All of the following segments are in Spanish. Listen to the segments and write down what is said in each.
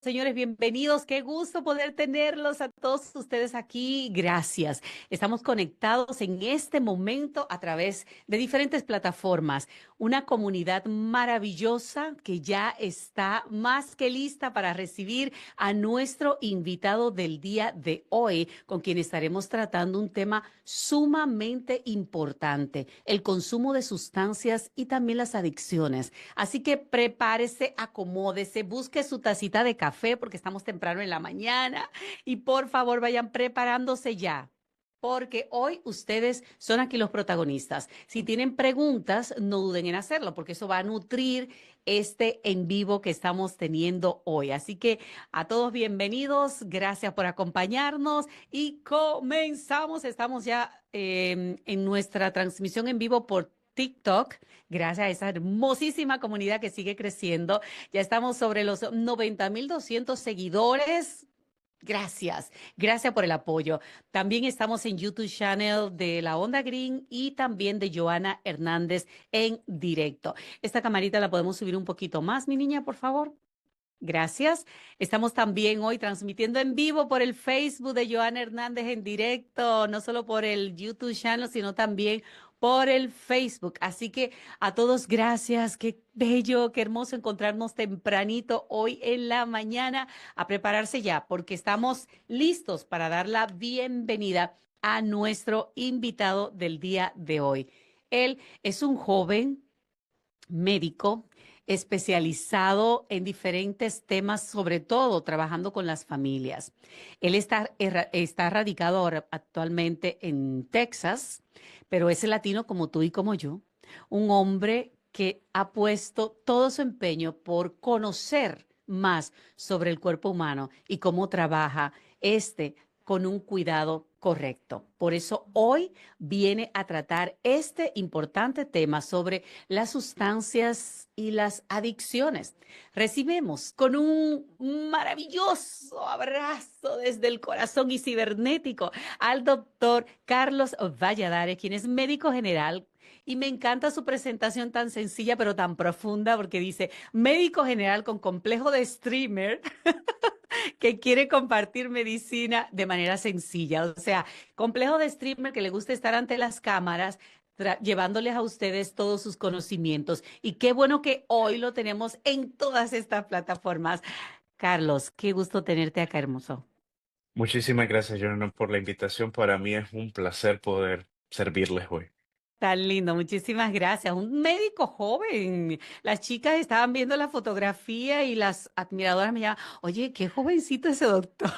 Señores, bienvenidos. Qué gusto poder tenerlos a todos ustedes aquí. Gracias. Estamos conectados en este momento a través de diferentes plataformas. Una comunidad maravillosa que ya está más que lista para recibir a nuestro invitado del día de hoy, con quien estaremos tratando un tema sumamente importante, el consumo de sustancias y también las adicciones. Así que prepárese, acomódese, busque su tacita de café porque estamos temprano en la mañana y por favor vayan preparándose ya. Porque hoy ustedes son aquí los protagonistas. Si tienen preguntas, no duden en hacerlo, porque eso va a nutrir este en vivo que estamos teniendo hoy. Así que a todos bienvenidos, gracias por acompañarnos y comenzamos. Estamos ya en nuestra transmisión en vivo por TikTok. Gracias a esa hermosísima comunidad que sigue creciendo. Ya estamos sobre los 90.200 seguidores. Gracias, gracias por el apoyo. También estamos en YouTube channel de La Onda Green y también de Joana Hernández en directo. Esta camarita la podemos subir un poquito más, mi niña, por favor. Gracias. Estamos también hoy transmitiendo en vivo por el Facebook de Joana Hernández en directo, no solo por el YouTube channel, sino también por el Facebook. Así que a todos gracias. Qué bello, qué hermoso encontrarnos tempranito hoy en la mañana a prepararse ya, porque estamos listos para dar la bienvenida a nuestro invitado del día de hoy. Él es un joven médico especializado en diferentes temas, sobre todo trabajando con las familias. Él está radicado ahora actualmente en Texas, pero es latino como tú y como yo, un hombre que ha puesto todo su empeño por conocer más sobre el cuerpo humano y cómo trabaja este con un cuidado correcto. Por eso hoy viene a tratar este importante tema sobre las sustancias y las adicciones. Recibimos con un maravilloso abrazo desde el corazón y cibernético al doctor Carlos Valladares, quien es médico general. Y me encanta su presentación tan sencilla pero tan profunda porque dice médico general con complejo de streamer que quiere compartir medicina de manera sencilla. O sea, complejo de streamer que le gusta estar ante las cámaras, llevándoles a ustedes todos sus conocimientos. Y qué bueno que hoy lo tenemos en todas estas plataformas. Carlos, qué gusto tenerte acá, hermoso. Muchísimas gracias, Jonathan, por la invitación. Para mí es un placer poder servirles hoy. Tan lindo, muchísimas gracias. Un médico joven. Las chicas estaban viendo la fotografía y las admiradoras me llaman, oye, qué jovencito ese doctor.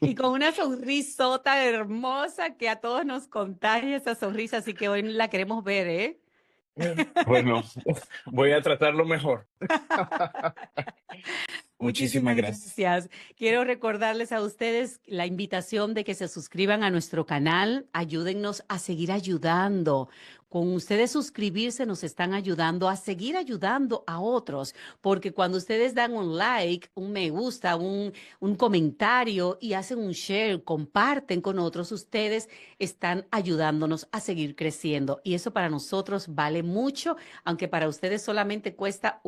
Y con una sonrisota hermosa que a todos nos contagia esa sonrisa, así que hoy la queremos ver, ¿eh? Bueno, voy a tratarlo mejor. Muchísimas Muchísimas gracias. gracias. Quiero recordarles a ustedes la invitación de que se suscriban a nuestro canal. Ayúdennos a seguir ayudando. Con ustedes suscribirse nos están ayudando a seguir ayudando a otros, porque cuando ustedes dan un like, un me gusta, un comentario y hacen un share, comparten con otros, ustedes están ayudándonos a seguir creciendo. Y eso para nosotros vale mucho, aunque para ustedes solamente cuesta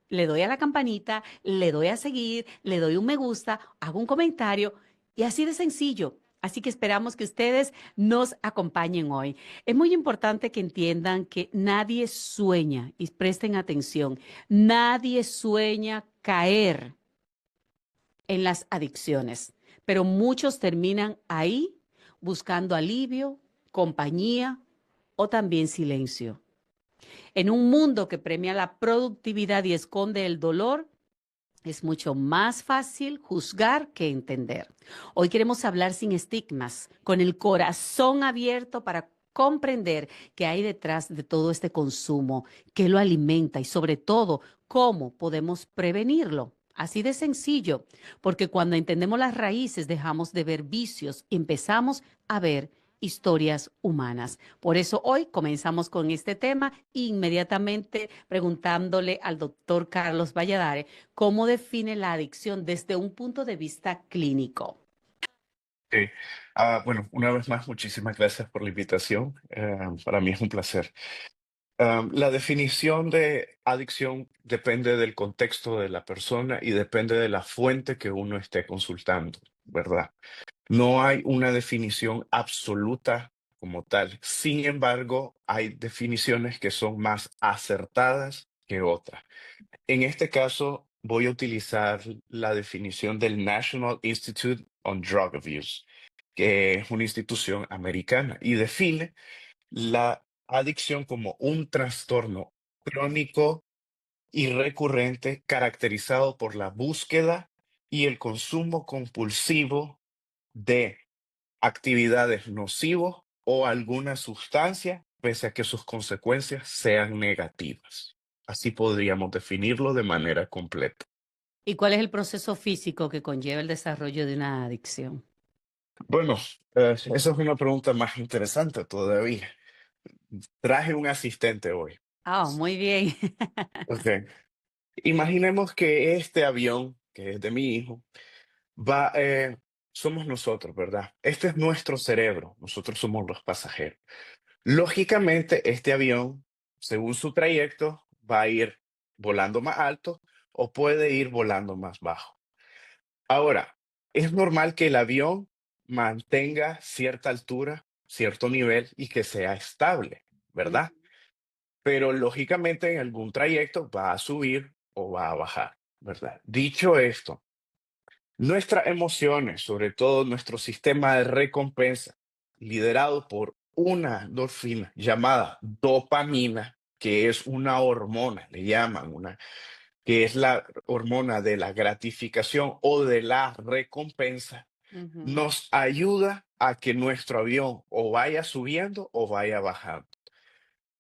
le doy a la campanita, le doy a seguir, le doy un me gusta, hago un comentario y así de sencillo. Así que esperamos que ustedes nos acompañen hoy. Es muy importante que entiendan que nadie sueña, y presten atención, nadie sueña caer en las adicciones, pero muchos terminan ahí buscando alivio, compañía o también silencio. En un mundo que premia la productividad y esconde el dolor, es mucho más fácil juzgar que entender. Hoy queremos hablar sin estigmas, con el corazón abierto para comprender qué hay detrás de todo este consumo, qué lo alimenta y sobre todo cómo podemos prevenirlo. Así de sencillo, porque cuando entendemos las raíces dejamos de ver vicios y empezamos a ver historias humanas. Por eso hoy comenzamos con este tema inmediatamente preguntándole al doctor Carlos Valladares cómo define la adicción desde un punto de vista clínico. Sí. Bueno, una vez más, muchísimas gracias por la invitación. Para mí es un placer. La definición de adicción depende del contexto de la persona y depende de la fuente que uno esté consultando, ¿verdad? No hay una definición absoluta como tal. Sin embargo, hay definiciones que son más acertadas que otras. En este caso, voy a utilizar la definición del National Institute on Drug Abuse, que es una institución americana y define la adicción como un trastorno crónico y recurrente caracterizado por la búsqueda y el consumo compulsivo de actividades nocivos o alguna sustancia, pese a que sus consecuencias sean negativas. Así podríamos definirlo de manera completa. ¿Y cuál es el proceso físico que conlleva el desarrollo de una adicción? Bueno, esa es una pregunta más interesante todavía. Traje un asistente hoy. Ah, muy bien. Ok. Imaginemos que este avión, que es de mi hijo, va, somos nosotros, ¿verdad? Este es nuestro cerebro, nosotros somos los pasajeros. Lógicamente, este avión, según su trayecto, va a ir volando más alto o puede ir volando más bajo. Ahora, es normal que el avión mantenga cierta altura, cierto nivel y que sea estable, ¿verdad? Ujú, Pero lógicamente en algún trayecto va a subir o va a bajar, ¿verdad? Dicho esto, nuestras emociones, sobre todo nuestro sistema de recompensa, liderado por una endorfina llamada dopamina, que es una hormona, le llaman una, que es la hormona de la gratificación o de la recompensa, ujú, nos ayuda a que nuestro avión o vaya subiendo o vaya bajando.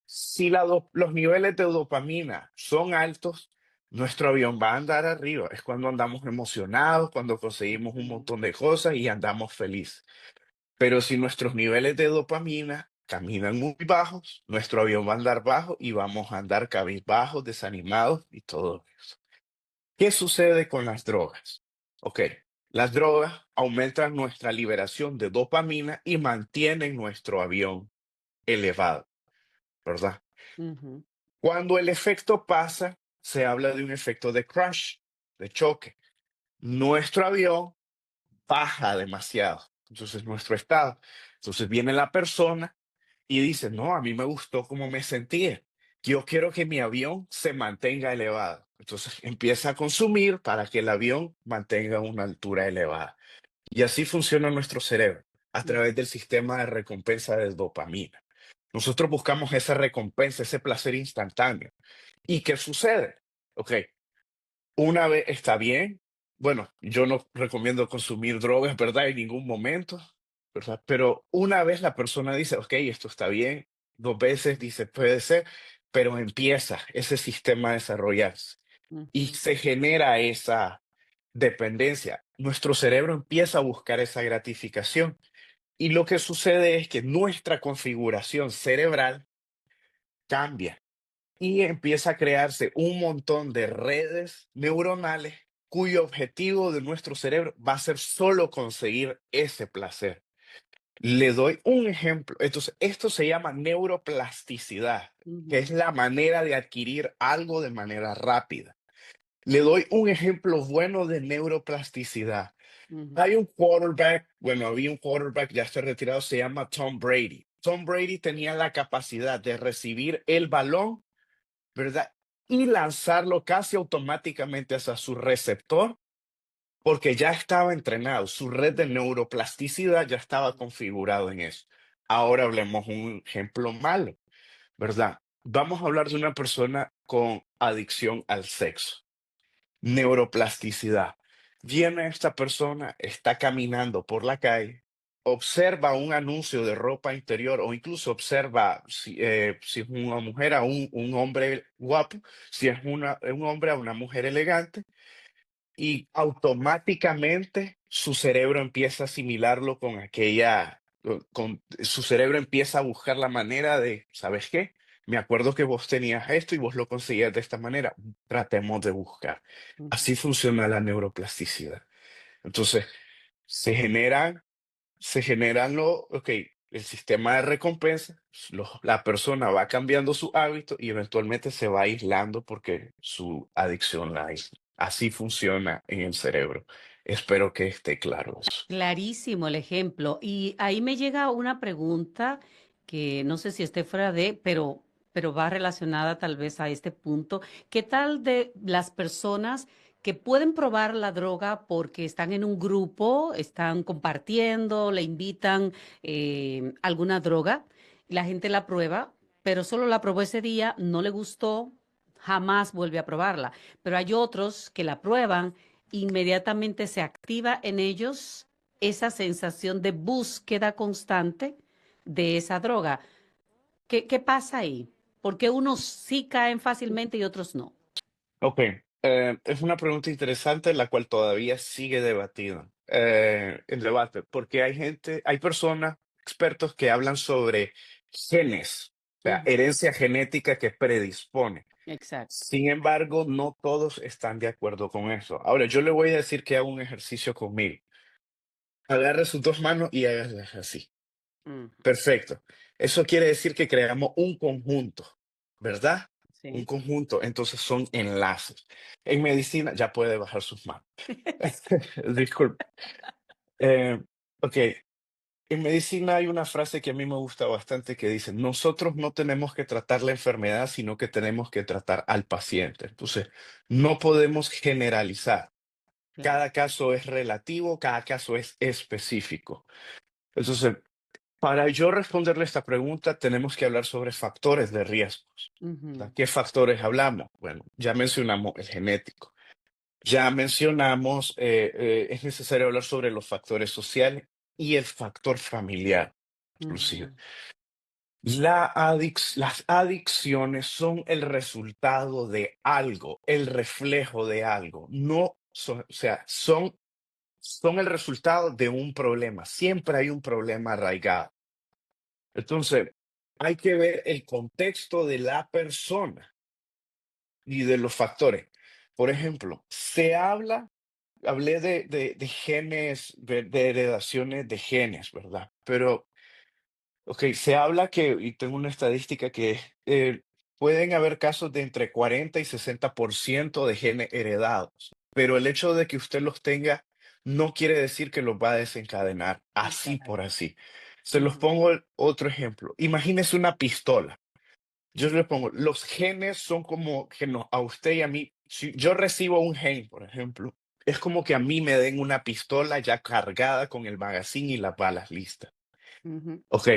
Si los niveles de dopamina son altos, nuestro avión va a andar arriba. Es cuando andamos emocionados, cuando conseguimos un ujú, montón de cosas y andamos felices. Pero si nuestros niveles de dopamina caminan muy bajos, nuestro avión va a andar bajo y vamos a andar cabizbajos, desanimados y todo eso. ¿Qué sucede con las drogas? Ok, las drogas aumentan nuestra liberación de dopamina y mantienen nuestro avión elevado, ¿verdad? ujú, Cuando el efecto pasa, se habla de un efecto de crash, de choque. Nuestro avión baja demasiado, entonces nuestro estado. Entonces viene la persona y dice, no, a mí me gustó cómo me sentía. Yo quiero que mi avión se mantenga elevado. Entonces empieza a consumir para que el avión mantenga una altura elevada. Y así funciona nuestro cerebro, a ujú, través del sistema de recompensa de dopamina. Nosotros buscamos esa recompensa, ese placer instantáneo. ¿Y qué sucede? Ok, una vez está bien. Bueno, yo no recomiendo consumir drogas, ¿verdad? En ningún momento, ¿verdad? Pero una vez la persona dice, ok, esto está bien, dos veces dice, puede ser, pero empieza ese sistema a desarrollarse y ujú, se genera esa dependencia. Nuestro cerebro empieza a buscar esa gratificación y lo que sucede es que nuestra configuración cerebral cambia y empieza a crearse un montón de redes neuronales cuyo objetivo de nuestro cerebro va a ser solo conseguir ese placer. Le doy un ejemplo. Entonces, esto se llama neuroplasticidad, que es ujú, la manera de adquirir algo de manera rápida. Le doy un ejemplo bueno de neuroplasticidad. ujú, Hay un quarterback, bueno, había un quarterback, ya está retirado, se llama Tom Brady. Tom Brady tenía la capacidad de recibir el balón, ¿verdad? Y lanzarlo casi automáticamente hacia su receptor, porque ya estaba entrenado, su red de neuroplasticidad ya estaba configurado en eso. Ahora hablemos un ejemplo malo, ¿verdad? Vamos a hablar de una persona con adicción al sexo. Neuroplasticidad. Viene esta persona, está caminando por la calle, observa un anuncio de ropa interior o incluso observa si es una mujer a un hombre guapo, si es un hombre a una mujer elegante y automáticamente su cerebro empieza a asimilarlo con su cerebro empieza a buscar la manera de, ¿sabes qué? Me acuerdo que vos tenías esto y vos lo conseguías de esta manera. Tratemos de buscar. ujú, Así funciona la neuroplasticidad. Entonces, se generan, se generan ok, el sistema de recompensa, la persona va cambiando su hábito y eventualmente se va aislando porque su adicción la aísla. Así funciona en el cerebro. Espero que esté claro eso. Clarísimo el ejemplo. Y ahí me llega una pregunta que no sé si esté fuera de, pero va relacionada tal vez a este punto. ¿Qué tal de las personas que pueden probar la droga porque están en un grupo, están compartiendo, le invitan alguna droga, la gente la prueba, pero solo la probó ese día, no le gustó, jamás vuelve a probarla. Pero hay otros que la prueban, inmediatamente se activa en ellos esa sensación de búsqueda constante de esa droga. ¿Qué pasa ahí? ¿Por qué unos sí caen fácilmente y otros no? Ok, es una pregunta interesante la cual todavía sigue debatida, en debate, porque hay personas, expertos que hablan sobre genes, o sea, Ujú, herencia genética que predispone. exacto. Sin embargo, no todos están de acuerdo con eso. Ahora, yo le voy a decir que haga un ejercicio conmigo. Agarre sus dos manos y hágalas así. Ujú, Perfecto. Eso quiere decir que creamos un conjunto, ¿verdad? Un sí. conjunto, entonces son enlaces. En medicina ya puede bajar sus manos. Disculpe. Eh, ok, en medicina hay una frase que a mí me gusta bastante que dice, nosotros no tenemos que tratar la enfermedad, sino que tenemos que tratar al paciente. Entonces, no podemos generalizar. Claro. Cada caso es relativo, cada caso es específico. Entonces, para yo responderle esta pregunta, tenemos que hablar sobre factores de riesgos, ¿verdad? Ujú, ¿Qué factores hablamos? Bueno, ya mencionamos el genético, ya mencionamos, es necesario hablar sobre los factores sociales y el factor familiar, inclusive. ujú, Las adicciones son el resultado de algo, el reflejo de algo, no son, o sea, son el resultado de un problema. Siempre hay un problema arraigado. Entonces, hay que ver el contexto de la persona y de los factores. Por ejemplo, hablé de genes, de heredaciones de genes, ¿verdad? Pero ok, se habla que, y tengo una estadística que pueden haber casos de entre 40 y 60% de genes heredados, pero el hecho de que usted los tenga no quiere decir que los va a desencadenar así por exacto. así. Se los Ujú, pongo otro ejemplo. Imagínese una pistola. Yo le pongo, los genes son como que a usted y a mí, si yo recibo un gen, por ejemplo, es como que a mí me den una pistola ya cargada con el magazine y las balas listas. ujú, Ok,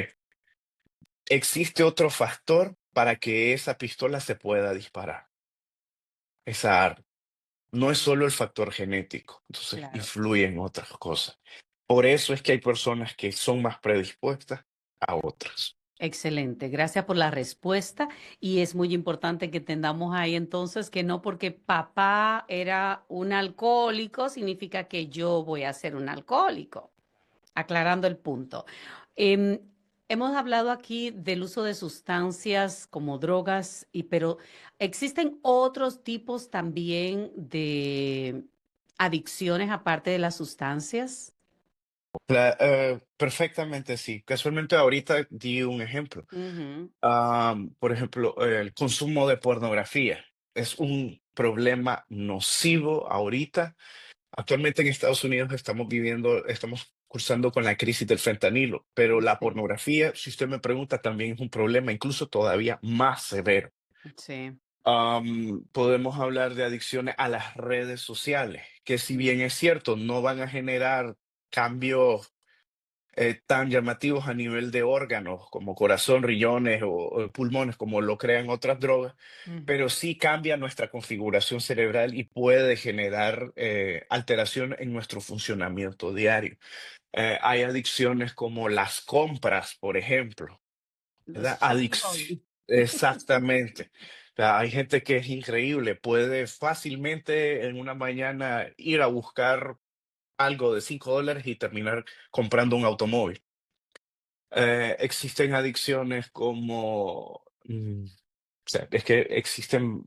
existe otro factor para que esa pistola se pueda disparar, esa arma. No es solo el factor genético, entonces claro. influyen otras cosas. Por eso es que hay personas que son más predispuestas a otras. Excelente, gracias por la respuesta y es muy importante que entendamos ahí entonces que no porque papá era un alcohólico significa que yo voy a ser un alcohólico, aclarando el punto. Em, Hemos hablado aquí del uso de sustancias como drogas, pero existen otros tipos también de adicciones aparte de las sustancias. Perfectamente sí. Casualmente ahorita di un ejemplo. Ujú, Por ejemplo, el consumo de pornografía es un problema nocivo ahorita. Actualmente en Estados Unidos estamos cursando con la crisis del fentanilo, pero la sí, pornografía, si usted me pregunta, también es un problema incluso todavía más severo. sí. Podemos hablar de adicciones a las redes sociales, que si bien Ujú, es cierto, no van a generar cambios tan llamativos a nivel de órganos como corazón, riñones o pulmones, como lo crean otras drogas, pero ujú. sí cambia nuestra configuración cerebral y puede generar alteración en nuestro funcionamiento diario. Hay adicciones como las compras, por ejemplo, Los ¿verdad? shopping. Exactamente. O sea, hay gente que es increíble, puede fácilmente en una mañana ir a buscar algo de $5 y terminar comprando un automóvil. Existen adicciones como, o sea, es que existen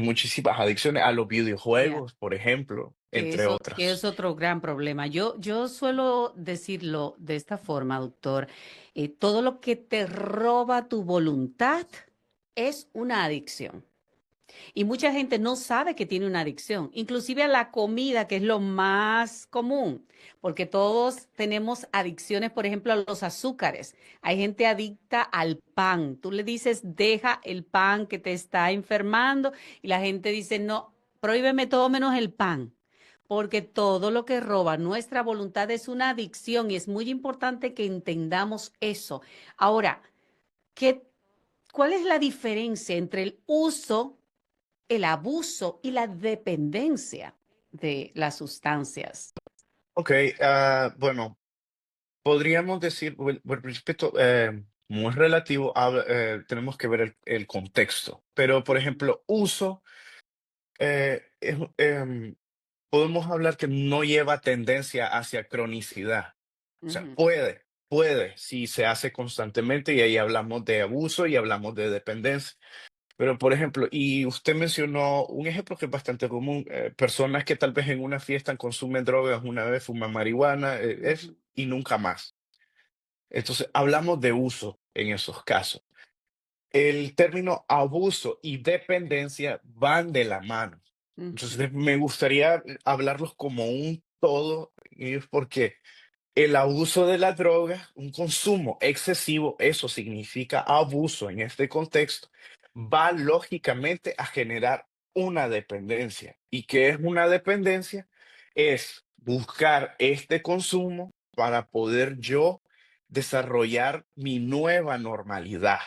muchísimas adicciones a los Ya. videojuegos, por ejemplo. entre Que es otras. otro gran problema. Yo suelo decirlo de esta forma, doctor. Todo lo que te roba tu voluntad es una adicción. Y mucha gente no sabe que tiene una adicción, inclusive a la comida, que es lo más común, porque todos tenemos adicciones, por ejemplo, a los azúcares. Hay gente adicta al pan. Tú le dices, deja el pan que te está enfermando, y la gente dice, no, prohíbeme todo menos el pan. Porque todo lo que roba nuestra voluntad es una adicción y es muy importante que entendamos eso. Ahora, ¿qué, cuál es la diferencia entre el uso, el abuso y la dependencia de las sustancias? Ok, bueno, podríamos decir, bueno, respecto, como es relativo, tenemos que ver el contexto. Pero, por ejemplo, uso, podemos hablar que no lleva tendencia hacia cronicidad. O sea, Ujú, puede, si se hace constantemente, y ahí hablamos de abuso y hablamos de dependencia. Pero, por ejemplo, y usted mencionó un ejemplo que es bastante común, personas que tal vez en una fiesta consumen drogas una vez, fuman marihuana, ujú, y nunca más. Entonces, hablamos de uso en esos casos. El término abuso y dependencia van de la mano. ujú, Entonces, me gustaría hablarlos como un todo, y es porque el abuso de la droga, un consumo excesivo, eso significa abuso en este contexto, va lógicamente a generar una dependencia. ¿Y qué es una dependencia? Es buscar este consumo para poder yo desarrollar mi nueva normalidad,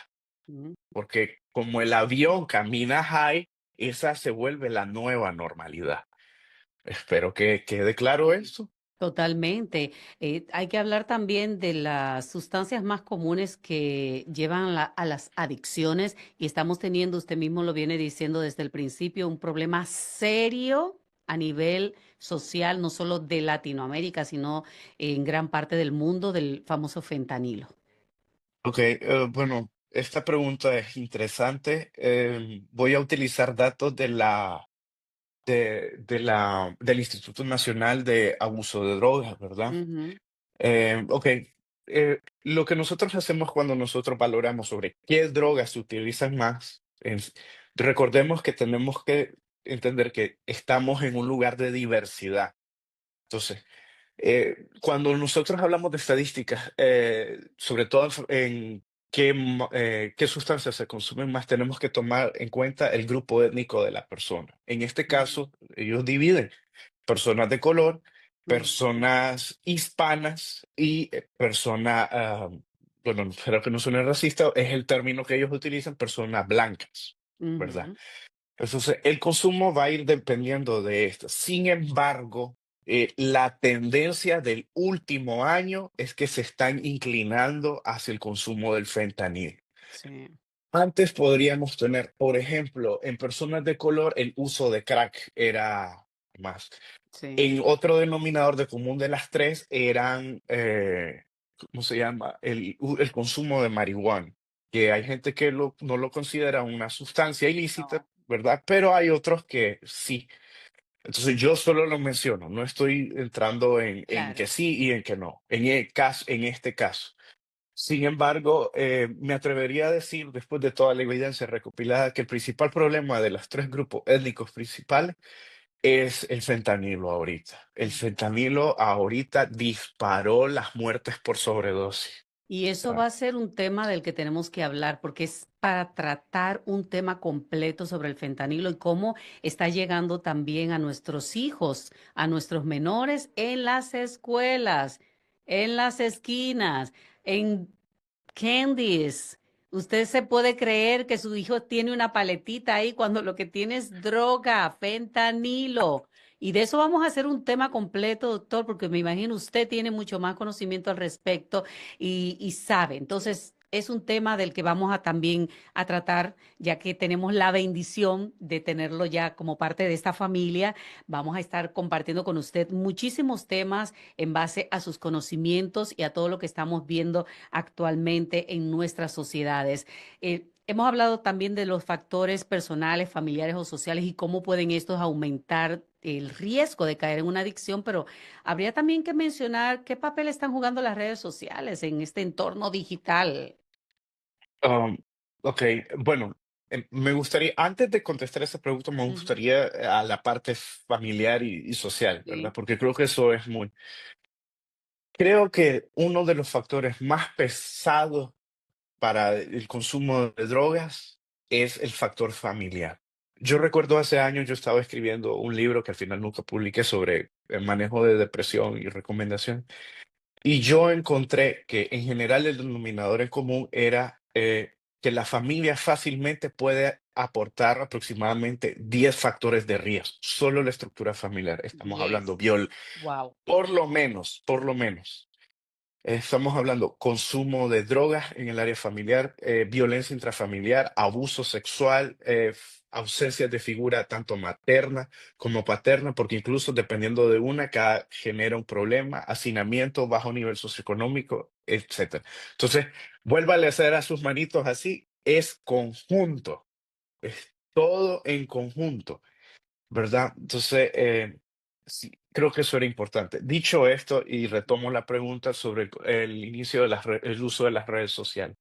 ujú. porque como el avión camina high, esa se vuelve la nueva normalidad. Espero que quede claro eso. Totalmente. Hay que hablar también de las sustancias más comunes que llevan a las adicciones y estamos teniendo, usted mismo lo viene diciendo desde el principio, un problema serio a nivel social, no solo de Latinoamérica, sino en gran parte del mundo, del famoso fentanilo. Ok, bueno, esta pregunta es interesante. Voy a utilizar datos del Instituto Nacional de Abuso de Drogas, ¿verdad? Ujú, Ok, lo que nosotros hacemos cuando nosotros valoramos sobre qué drogas se utilizan más, recordemos que tenemos que entender que estamos en un lugar de diversidad. Entonces, cuando nosotros hablamos de estadísticas, sobre todo en qué sustancias se consumen más, tenemos que tomar en cuenta el grupo étnico de la persona. En este ujú, caso, ellos dividen personas de color, ujú, personas hispanas y personas, bueno, espero que no suene racista, es el término que ellos utilizan, personas blancas, ¿verdad? ujú, Entonces, el consumo va a ir dependiendo de esto. Sin embargo, la tendencia del último año es que se están inclinando hacia el consumo del fentanil. sí, Antes podríamos tener, por ejemplo, en personas de color, el uso de crack era más. sí. En otro denominador de común de las tres eran, ¿cómo se llama? El consumo de marihuana, que hay gente que no lo considera una sustancia ilícita, No, ¿verdad? Pero hay otros que sí. Entonces yo solo lo menciono, no estoy entrando en que claro. sí y en que no, en este caso. Sin embargo, me atrevería a decir, después de toda la evidencia recopilada, que el principal problema de los tres grupos étnicos principales es el fentanilo ahorita. El fentanilo ahorita disparó las muertes por sobredosis. Y eso va Ah, a ser un tema del que tenemos que hablar, porque es para tratar un tema completo sobre el fentanilo y cómo está llegando también a nuestros hijos, a nuestros menores en las escuelas, en las esquinas, en candies. Usted se puede creer que su hijo tiene una paletita ahí cuando lo que tiene es droga, fentanilo. Y de eso vamos a hacer un tema completo, doctor, porque me imagino usted tiene mucho más conocimiento al respecto y sabe. Entonces, es un tema del que vamos a también a tratar, ya que tenemos la bendición de tenerlo ya como parte de esta familia. Vamos a estar compartiendo con usted muchísimos temas en base a sus conocimientos y a todo lo que estamos viendo actualmente en nuestras sociedades. Hemos hablado también de los factores personales, familiares o sociales y cómo pueden estos aumentar el riesgo de caer en una adicción, pero habría también que mencionar qué papel están jugando las redes sociales en este entorno digital. Um, ok, bueno, me gustaría, antes de contestar esa pregunta, me Ujú. gustaría a la parte familiar y social, ¿verdad? Sí. Porque creo que eso es muy... Creo que uno de los factores más pesados para el consumo de drogas es el factor familiar. Yo recuerdo hace años yo estaba escribiendo un libro que al final nunca publiqué sobre el manejo de depresión y recomendación. Y yo encontré que en general el denominador en común era que la familia fácilmente puede aportar aproximadamente 10 factores de riesgo. Solo la estructura familiar. Estamos hablando 10. Wow. por lo menos. Estamos hablando consumo de drogas en el área familiar, violencia intrafamiliar, abuso sexual, ausencia de figura tanto materna como paterna, porque incluso dependiendo de una, cada genera un problema, hacinamiento, bajo nivel socioeconómico, etcétera. Entonces, vuélvale a hacer a sus manitos así, es conjunto, es todo en conjunto. ¿Verdad? Entonces, sí, creo que eso era importante. Dicho esto, y retomo la pregunta sobre el inicio de el uso de las redes sociales.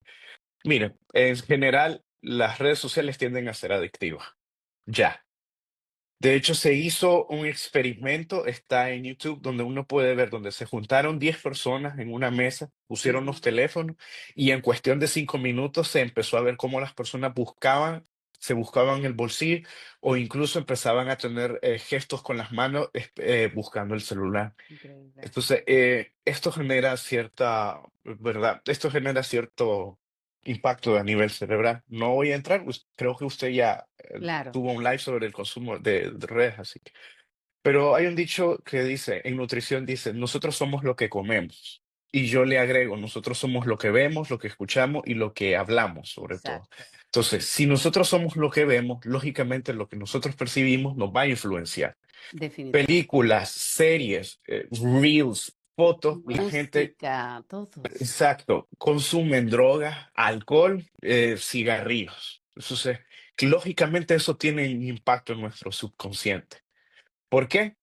Miren, en general, las redes sociales tienden a ser adictivas. Ya. De hecho, se hizo un experimento, está en YouTube, donde uno puede ver, donde se juntaron 10 personas en una mesa, pusieron los Ujú. teléfonos y en cuestión de 5 minutos se empezó a ver cómo las personas buscaban, se buscaban el bolsillo o incluso empezaban a tener gestos con las manos buscando el celular. Increíble. Entonces, esto genera cierta, ¿verdad? Esto genera cierto impacto a nivel cerebral. No voy a entrar, creo que usted ya Claro. tuvo un live sobre el consumo de redes, así que. Pero hay un dicho que dice, en nutrición dice, nosotros somos lo que comemos. Y yo le agrego, nosotros somos lo que vemos, lo que escuchamos y lo que hablamos, sobre todo. Exacto. Entonces, si nosotros somos lo que vemos, lógicamente lo que nosotros percibimos nos va a influenciar. Definitivamente. Películas, series, reels, fotos, la gente, Música, todo. exacto, consumen drogas, alcohol, cigarrillos. Entonces, lógicamente eso tiene un impacto en nuestro subconsciente. ¿Por qué?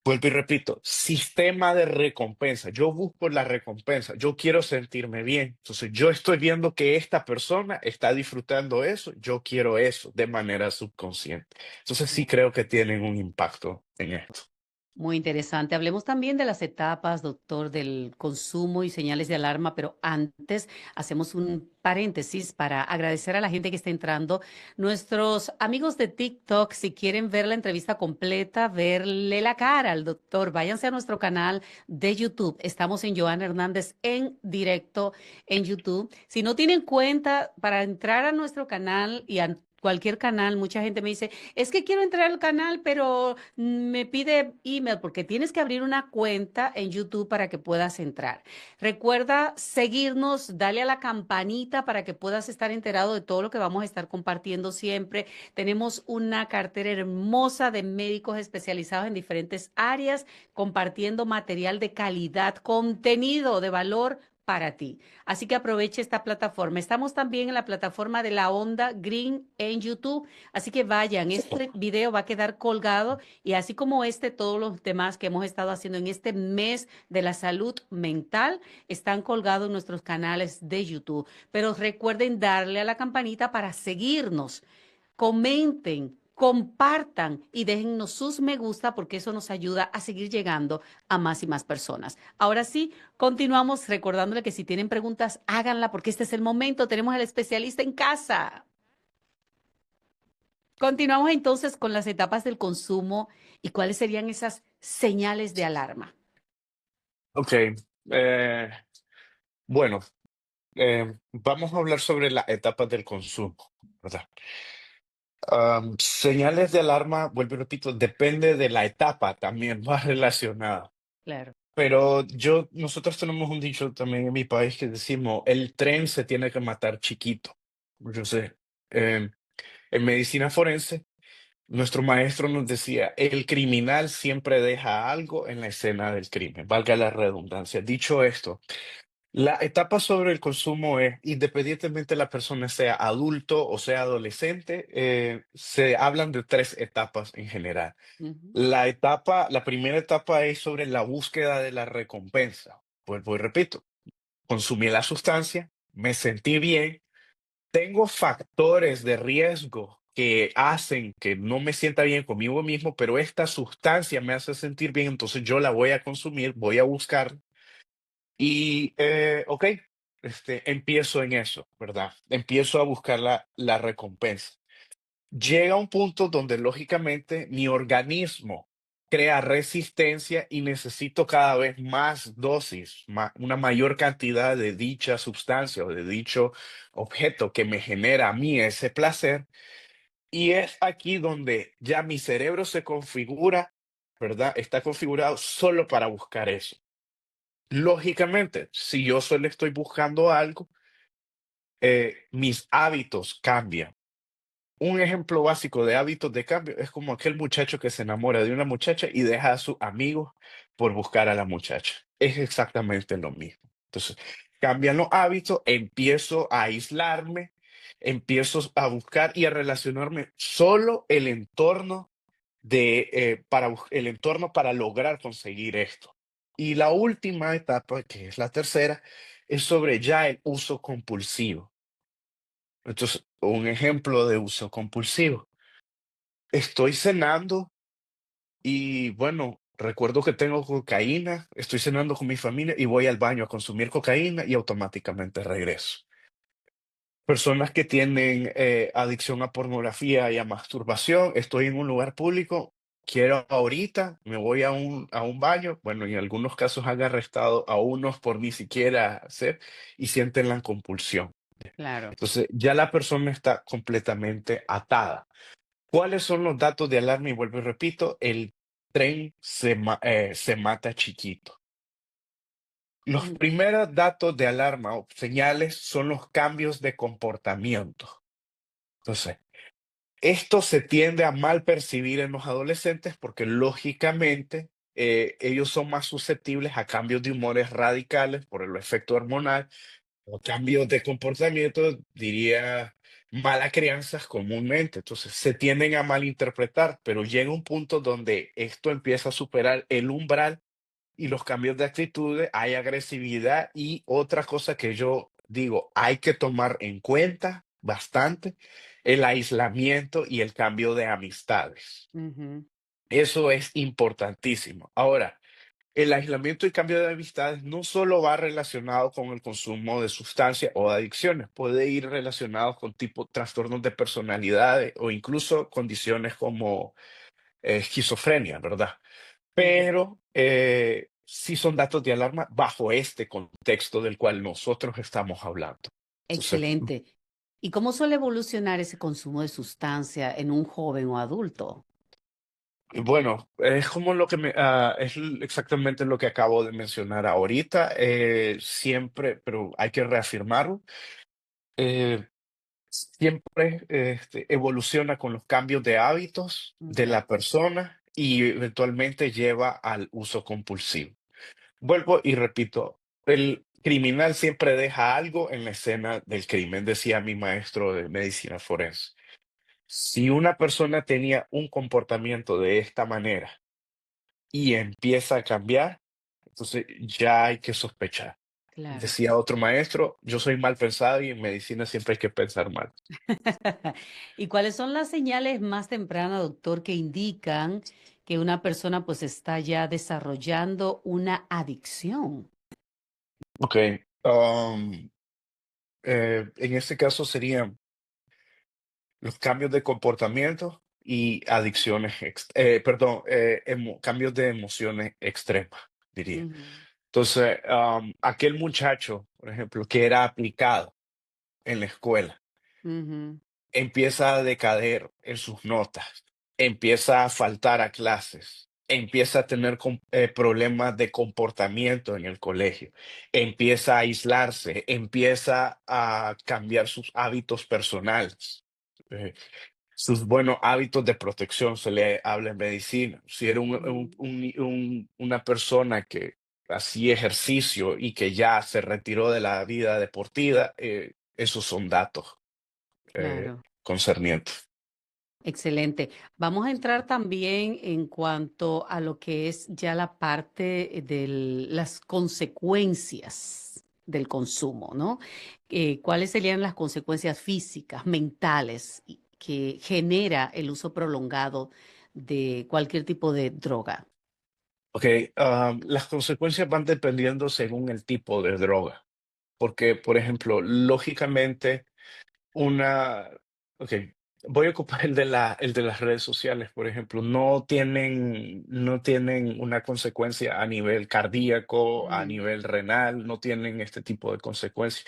Vuelvo y repito, sistema de recompensa. Yo busco la recompensa, yo quiero sentirme bien. Entonces, yo estoy viendo que esta persona está disfrutando eso, yo quiero eso de manera subconsciente. Entonces, sí creo que tienen un impacto en esto. Muy interesante. Hablemos también de las etapas, doctor, del consumo y señales de alarma, pero antes hacemos un paréntesis para agradecer a la gente que está entrando. Nuestros amigos de TikTok, si quieren ver la entrevista completa, verle la cara al doctor, váyanse a nuestro canal de YouTube. Estamos en Joana Hernández en directo en YouTube. Si no tienen cuenta para entrar a nuestro canal y a cualquier canal, mucha gente me dice, es que quiero entrar al canal, pero me pide email porque tienes que abrir una cuenta en YouTube para que puedas entrar. Recuerda seguirnos, dale a la campanita para que puedas estar enterado de todo lo que vamos a estar compartiendo siempre. Tenemos una cartera hermosa de médicos especializados en diferentes áreas, compartiendo material de calidad, contenido de valor para ti. Así que aproveche esta plataforma. Estamos también en la plataforma de la Onda Green en YouTube. Así que vayan, este video va a quedar colgado y así como este, todos los demás que hemos estado haciendo en este mes de la salud mental están colgados en nuestros canales de YouTube. Pero recuerden darle a la campanita para seguirnos. Comenten, compartan y déjennos sus me gusta porque eso nos ayuda a seguir llegando a más y más personas. Ahora sí, continuamos recordándole que si tienen preguntas, háganla porque este es el momento. Tenemos al especialista en casa. Continuamos entonces con las etapas del consumo y cuáles serían esas señales de alarma. Ok, eh, bueno, vamos a hablar sobre las etapas del consumo, ¿verdad? Señales de alarma, vuelvo y repito, depende de la etapa también, va relacionada. Claro. Pero nosotros tenemos un dicho también en mi país que decimos, el tren se tiene que matar chiquito. Yo sé, em, en medicina forense, nuestro maestro nos decía, el criminal siempre deja algo en la escena del crimen, valga la redundancia. Dicho esto, La etapa sobre el consumo es, independientemente la persona sea adulto o sea adolescente, se hablan de tres etapas en general. Ujú, La primera etapa es sobre la búsqueda de la recompensa. Vuelvo y repito, consumí la sustancia, me sentí bien, tengo factores de riesgo que hacen que no me sienta bien conmigo mismo, pero esta sustancia me hace sentir bien, entonces yo la voy a consumir, voy a buscar y, ok, empiezo en eso, ¿verdad? Empiezo a buscar la recompensa. Llega un punto donde lógicamente mi organismo crea resistencia y necesito cada vez más dosis, una mayor cantidad de dicha sustancia o de dicho objeto que me genera a mí ese placer. Y es aquí donde ya mi cerebro se configura, ¿verdad? Está configurado solo para buscar eso. Lógicamente, si yo solo estoy buscando algo, mis hábitos cambian. Un ejemplo básico de hábitos de cambio es como aquel muchacho que se enamora de una muchacha y deja a sus amigos por buscar a la muchacha. Es exactamente lo mismo. Entonces, cambian los hábitos, empiezo a aislarme, empiezo a buscar y a relacionarme solo el entorno el entorno para lograr conseguir esto. Y la última etapa, que es la tercera, es sobre ya el uso compulsivo. Entonces, un ejemplo de uso compulsivo. Estoy cenando y bueno, recuerdo que tengo cocaína, estoy cenando con mi familia y voy al baño a consumir cocaína y automáticamente regreso. Personas que tienen adicción a pornografía y a masturbación, estoy en un lugar público, quiero ahorita, me voy a un baño, bueno, y en algunos casos han arrestado a unos por ni siquiera hacer y sienten la compulsión. claro. Entonces, ya la persona está completamente atada. ¿Cuáles son los datos de alarma? Y vuelvo y repito, el tren se mata chiquito. Los Mm, primeros datos de alarma o señales son los cambios de comportamiento. Entonces, esto se tiende a mal percibir en los adolescentes porque lógicamente ellos son más susceptibles a cambios de humores radicales por el efecto hormonal o cambios de comportamiento, diría, mala crianza comúnmente. Entonces se tienden a malinterpretar, pero llega un punto donde esto empieza a superar el umbral y los cambios de actitudes, hay agresividad y otra cosa que yo digo, hay que tomar en cuenta bastante, el aislamiento y el cambio de amistades. ujú, Eso es importantísimo. Ahora, el aislamiento y cambio de amistades no solo va relacionado con el consumo de sustancias o de adicciones, puede ir relacionado con tipo trastornos de personalidad o incluso condiciones como esquizofrenia, ¿verdad? ujú. Pero sí son datos de alarma bajo este contexto del cual nosotros estamos hablando. Entonces, Excelente. ¿Y cómo suele evolucionar ese consumo de sustancia en un joven o adulto? bueno, es como exactamente lo que acabo de mencionar ahorita. Siempre, pero hay que reafirmarlo. eh, Siempre evoluciona con los cambios de hábitos de Ok. la persona y eventualmente lleva al uso compulsivo. Vuelvo y repito, el criminal siempre deja algo en la escena del crimen, decía mi maestro de medicina forense. Si una persona tenía un comportamiento de esta manera y empieza a cambiar, entonces ya hay que sospechar. Claro. Decía otro maestro, yo soy mal pensado y en medicina siempre hay que pensar mal. ¿Y cuáles son las señales más tempranas, doctor, que indican que una persona pues está ya desarrollando una adicción? Ok, en este caso serían los cambios de comportamiento y adicciones, perdón, cambios de emociones extremas, diría. Ujú, Entonces, aquel muchacho, por ejemplo, que era aplicado en la escuela, ujú, empieza a decaer en sus notas, empieza a faltar a clases, empieza a tener problemas de comportamiento en el colegio, empieza a aislarse, empieza a cambiar sus hábitos personales. eh, Sus buenos hábitos de protección se le habla en medicina. Si era ujú, una persona que así ejercicio y que ya se retiró de la vida deportiva, esos son datos Claro. concernientes. Excelente. Vamos a entrar también en cuanto a lo que es ya la parte de las consecuencias del consumo, ¿no? ¿Cuáles serían las consecuencias físicas, mentales que genera el uso prolongado de cualquier tipo de droga? Ok, las consecuencias van dependiendo según el tipo de droga, porque, por ejemplo, lógicamente, una, ok, voy a ocupar el de las redes sociales, por ejemplo, no tienen una consecuencia a nivel cardíaco, a Mm, nivel renal, no tienen este tipo de consecuencias,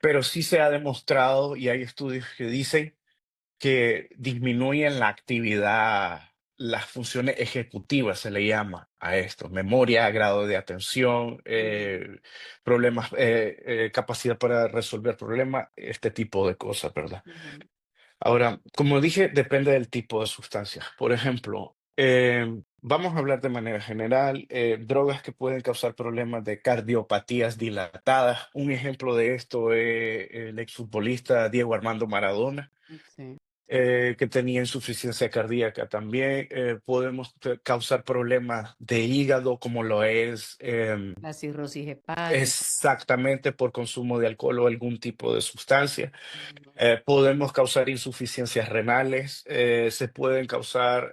pero sí se ha demostrado y hay estudios que dicen que disminuyen la actividad, las funciones ejecutivas, se le llama a esto, memoria, grado de atención, ujú, problemas, capacidad para resolver problemas, este tipo de cosas, ¿verdad? ujú, Ahora, como dije, depende del tipo de sustancia. Por ejemplo, vamos a hablar de manera general, drogas que pueden causar problemas de cardiopatías dilatadas. Un ejemplo de esto es el exfutbolista Diego Armando Maradona, sí. que tenía insuficiencia cardíaca también. Podemos causar problemas de hígado, como lo es La cirrosis hepática. exactamente por consumo de alcohol o algún tipo de sustancia. Ujú, Podemos causar insuficiencias renales, se pueden causar,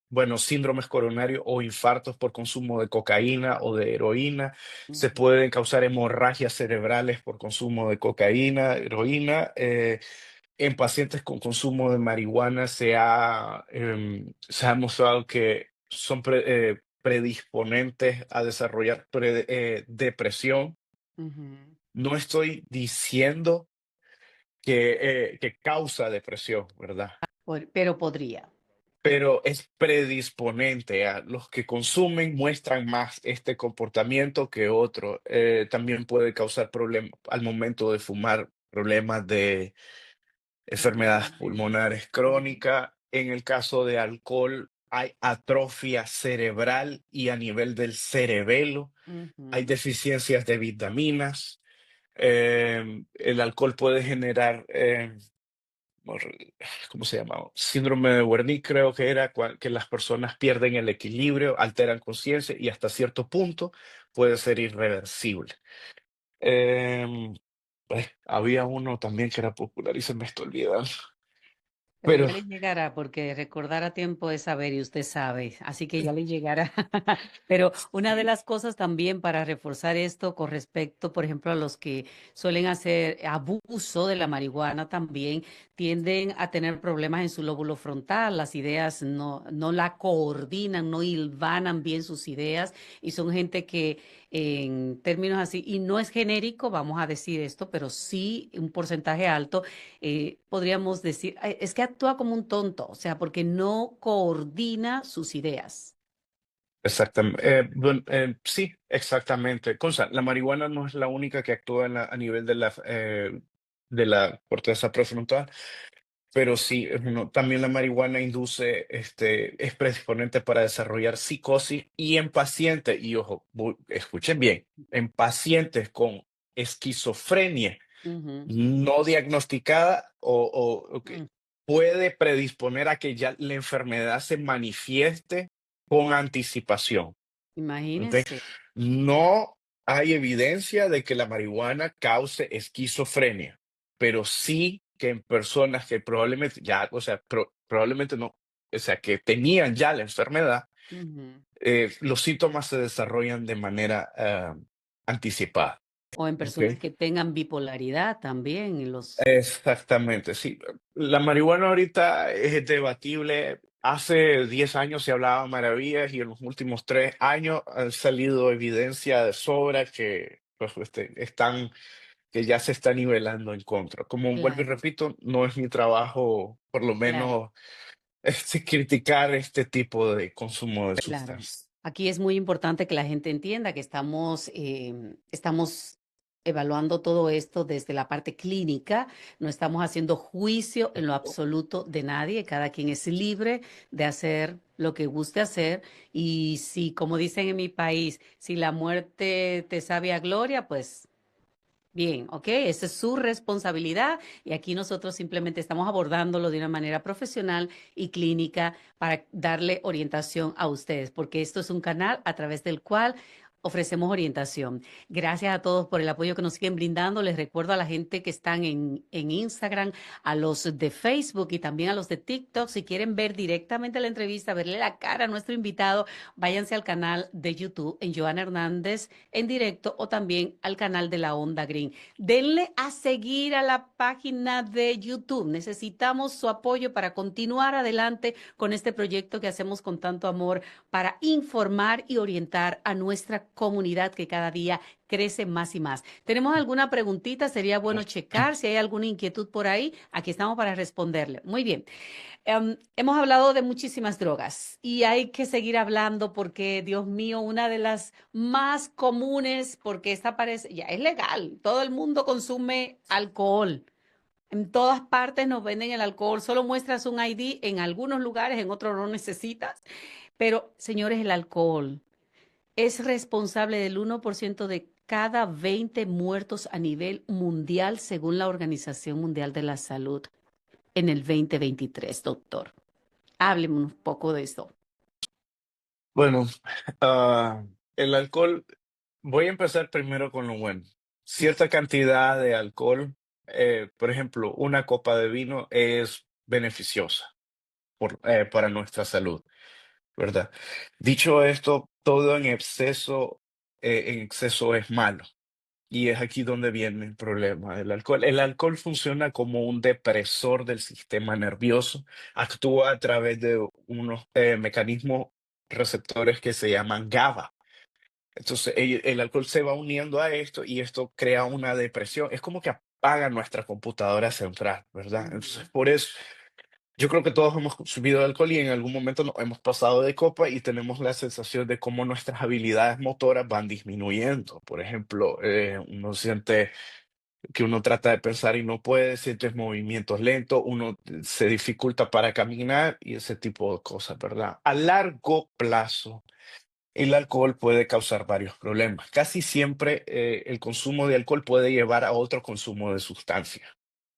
bueno, síndromes coronarios o infartos por consumo de cocaína o de heroína, se ujú, pueden causar hemorragias cerebrales por consumo de cocaína, heroína. En pacientes con consumo de marihuana se ha mostrado que son predisponentes a desarrollar depresión. ujú. No estoy diciendo que causa depresión, ¿verdad? Pero podría. Pero es predisponente a los que consumen, muestran más este comportamiento que otro. También puede causar problemas al momento de fumar, problemas de enfermedades Pulmonares. pulmonares Ujú, crónicas. En el caso de alcohol, hay atrofia cerebral y a nivel del cerebelo, hay ujú, deficiencias de vitaminas. El alcohol puede generar ¿cómo se llama? Síndrome de Wernicke, creo que era, que las personas pierden el equilibrio, alteran conciencia y hasta cierto punto puede ser irreversible. Em, había uno también que era popular y se me está olvidando. Pero Pero ya le llegará, porque recordar a tiempo es saber y usted sabe, así que ya le llegará. Pero una de sí, las cosas también para reforzar esto con respecto, por ejemplo, a los que suelen hacer abuso de la marihuana también, tienden a tener problemas en su lóbulo frontal, las ideas no la coordinan, no hilvanan bien sus ideas y son gente que en términos así, y no es genérico, vamos a decir esto, pero sí un porcentaje alto podríamos decir, "Ay, es que actúa como un tonto, o sea, porque no coordina sus ideas. exactamente. Sí, exactamente. Cosa, la marihuana no es la única que actúa a nivel de la corteza prefrontal. Pero sí, también la marihuana induce, es predisponente para desarrollar psicosis y en pacientes, y ojo, escuchen bien, en pacientes con esquizofrenia Ujú, no diagnosticada o que mm, puede predisponer a que ya la enfermedad se manifieste con anticipación. ¿Ok? imagínese. No hay evidencia de que la marihuana cause esquizofrenia, pero sí que en personas que probablemente ya, o sea, probablemente no, o sea, que tenían ya la enfermedad, Ujú. los síntomas se desarrollan de manera anticipada. O en ¿Ok? personas que tengan bipolaridad también, Exactamente, sí. La marihuana ahorita es debatible. Hace 10 años se hablaba maravillas y en los últimos 3 años han salido evidencia de sobra que pues, que ya se está nivelando en contra. Como vuelvo y claro, repito, no es mi trabajo, por lo claro, menos, criticar este tipo de consumo de claro. sustancias. Aquí es muy importante que la gente entienda que estamos evaluando todo esto desde la parte clínica. No estamos haciendo juicio en lo absoluto de nadie. Cada quien es libre de hacer lo que guste hacer. Y si, como dicen en mi país, si la muerte te sabe a gloria, pues bien, ¿ok? Esa es su responsabilidad y aquí nosotros simplemente estamos abordándolo de una manera profesional y clínica para darle orientación a ustedes, porque esto es un canal a través del cual ofrecemos orientación. Gracias a todos por el apoyo que nos siguen brindando. Les recuerdo a la gente que están en Instagram, a los de Facebook y también a los de TikTok, si quieren ver directamente la entrevista, verle la cara a nuestro invitado, váyanse al canal de YouTube en Joana Hernández en directo o también al canal de la Onda Green. Denle a seguir a la página de YouTube. Necesitamos su apoyo para continuar adelante con este proyecto que hacemos con tanto amor para informar y orientar a nuestra comunidad que cada día crece más y más. ¿Tenemos alguna preguntita? Sería bueno checar si hay alguna inquietud por ahí. Aquí estamos para responderle. Muy bien. Hemos hablado de muchísimas drogas y hay que seguir hablando porque, Dios mío, una de las más comunes, porque esta parece, ya es legal, todo el mundo consume alcohol. En todas partes nos venden el alcohol, solo muestras un ID en algunos lugares, en otros no necesitas. Pero, señores, el alcohol es responsable del 1% de cada 20 muertos a nivel mundial, según la Organización Mundial de la Salud en el 2023, doctor. Hábleme un poco de esto. Bueno, ah, el alcohol, voy a empezar primero con lo bueno. Cierta cantidad de alcohol, por ejemplo, una copa de vino es beneficiosa para nuestra salud, ¿verdad? Dicho esto, todo en exceso es malo. Y es aquí donde viene el problema del alcohol. El alcohol funciona como un depresor del sistema nervioso, actúa a través de unos mecanismos receptores que se llaman GABA. Entonces, el alcohol se va uniendo a esto y esto crea una depresión. Es como que apaga nuestra computadora central, ¿verdad? Entonces, Ujú, por eso yo creo que todos hemos consumido alcohol y en algún momento nos hemos pasado de copa y tenemos la sensación de cómo nuestras habilidades motoras van disminuyendo. Por ejemplo, uno siente que uno trata de pensar y no puede, sientes movimientos lentos, uno se dificulta para caminar y ese tipo de cosas, ¿verdad? A largo plazo, el alcohol puede causar varios problemas. Casi siempre el consumo de alcohol puede llevar a otro consumo de sustancias,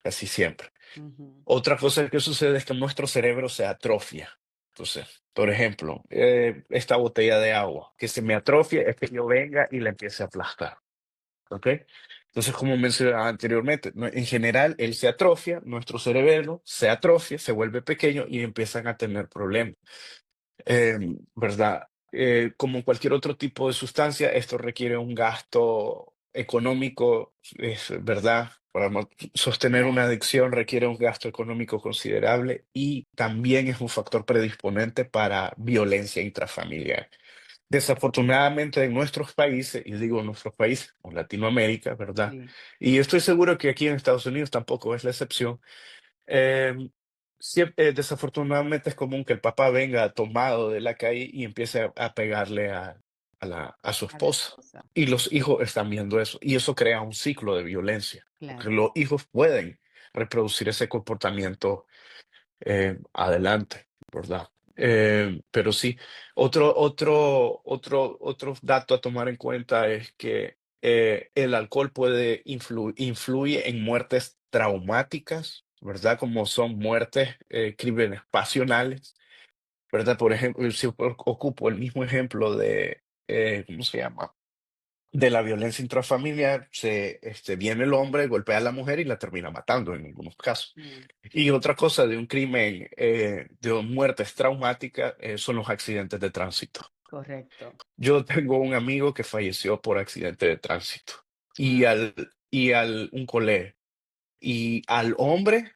casi siempre. ujú. Otra cosa que sucede es que nuestro cerebro se atrofia. Entonces, por ejemplo, esta botella de agua que se me atrofia es que yo venga y la empiece a aplastar. ¿Ok? Entonces, como mencionaba anteriormente, en general él se atrofia, nuestro cerebro se atrofia, se vuelve pequeño y empiezan a tener problemas. ¿Verdad? Como cualquier otro tipo de sustancia, esto requiere un gasto económico, es verdad. Para sostener una Claro. adicción requiere un gasto económico considerable y también es un factor predisponente para violencia intrafamiliar. Desafortunadamente en nuestros países, y digo nuestros países, o Latinoamérica, ¿verdad? Sí. Y estoy seguro que aquí en Estados Unidos tampoco es la excepción. Desafortunadamente es común que el papá venga tomado de la calle y empiece a pegarle a su A la esposa. esposa. Y los hijos están viendo eso. Y eso crea un ciclo de violencia, porque Claro. los hijos pueden reproducir ese comportamiento adelante, ¿verdad? Pero sí, otro dato a tomar en cuenta es que el alcohol influye en muertes traumáticas, ¿verdad? Como son muertes, crímenes pasionales, ¿verdad? Por ejemplo, si ocupo el mismo ejemplo de, ¿cómo se llama? De la violencia intrafamiliar, viene el hombre, golpea a la mujer y la termina matando en algunos casos. Mm, Y otra cosa de un crimen, de muertes traumáticas, son los accidentes de tránsito. correcto. Yo tengo un amigo que falleció por accidente de tránsito y Ah, un colega. Y al hombre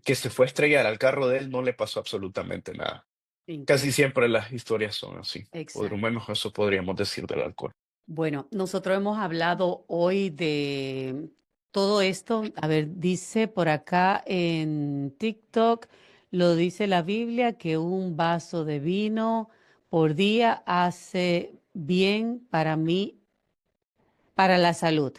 que se fue a estrellar al carro de él no le pasó absolutamente nada. Casi increíble. siempre las historias son así. Por lo Exacto. menos eso podríamos decir del alcohol. Bueno, nosotros hemos hablado hoy de todo esto. A ver, dice por acá en TikTok, lo dice la Biblia, que un vaso de vino por día hace bien para mí, para la salud.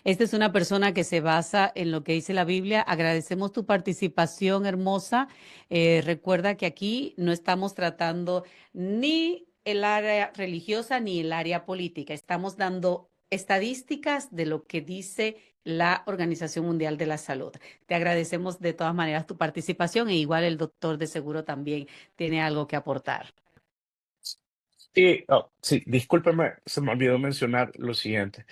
Esta es una persona que se basa en lo que dice la Biblia. Agradecemos tu participación, hermosa. Recuerda que aquí no estamos tratando ni el área religiosa ni el área política. Estamos dando estadísticas de lo que dice la Organización Mundial de la Salud. Te agradecemos de todas maneras tu participación e igual el doctor de seguro también tiene algo que aportar. Y, sí, discúlpeme, se me olvidó mencionar lo siguiente.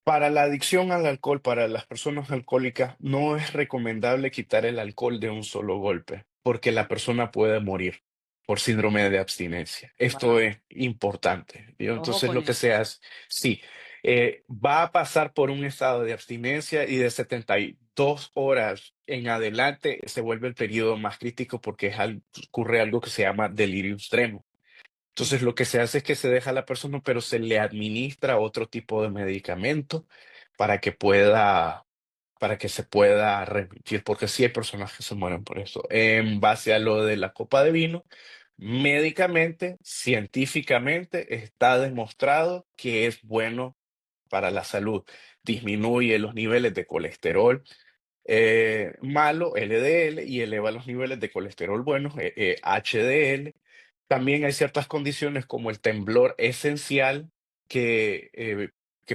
Para la adicción al alcohol, para las personas alcohólicas, no es recomendable quitar el alcohol de un solo golpe, porque la persona puede morir por síndrome de abstinencia. Esto Wow. es importante. ¿Vio? Ojo Entonces, con lo que se eso. hace, sí, va a pasar por un estado de abstinencia y de 72 horas en adelante se vuelve el periodo más crítico porque ocurre algo que se llama delirio extremo. Entonces, lo que se hace es que se deja a la persona, pero se le administra otro tipo de medicamento para que pueda, para que se pueda remitir, porque sí hay personas que se mueren por eso. En base a lo de la copa de vino, médicamente, científicamente, está demostrado que es bueno para la salud. Disminuye los niveles de colesterol malo, LDL, y eleva los niveles de colesterol buenos, HDL. También hay ciertas condiciones como el temblor esencial que,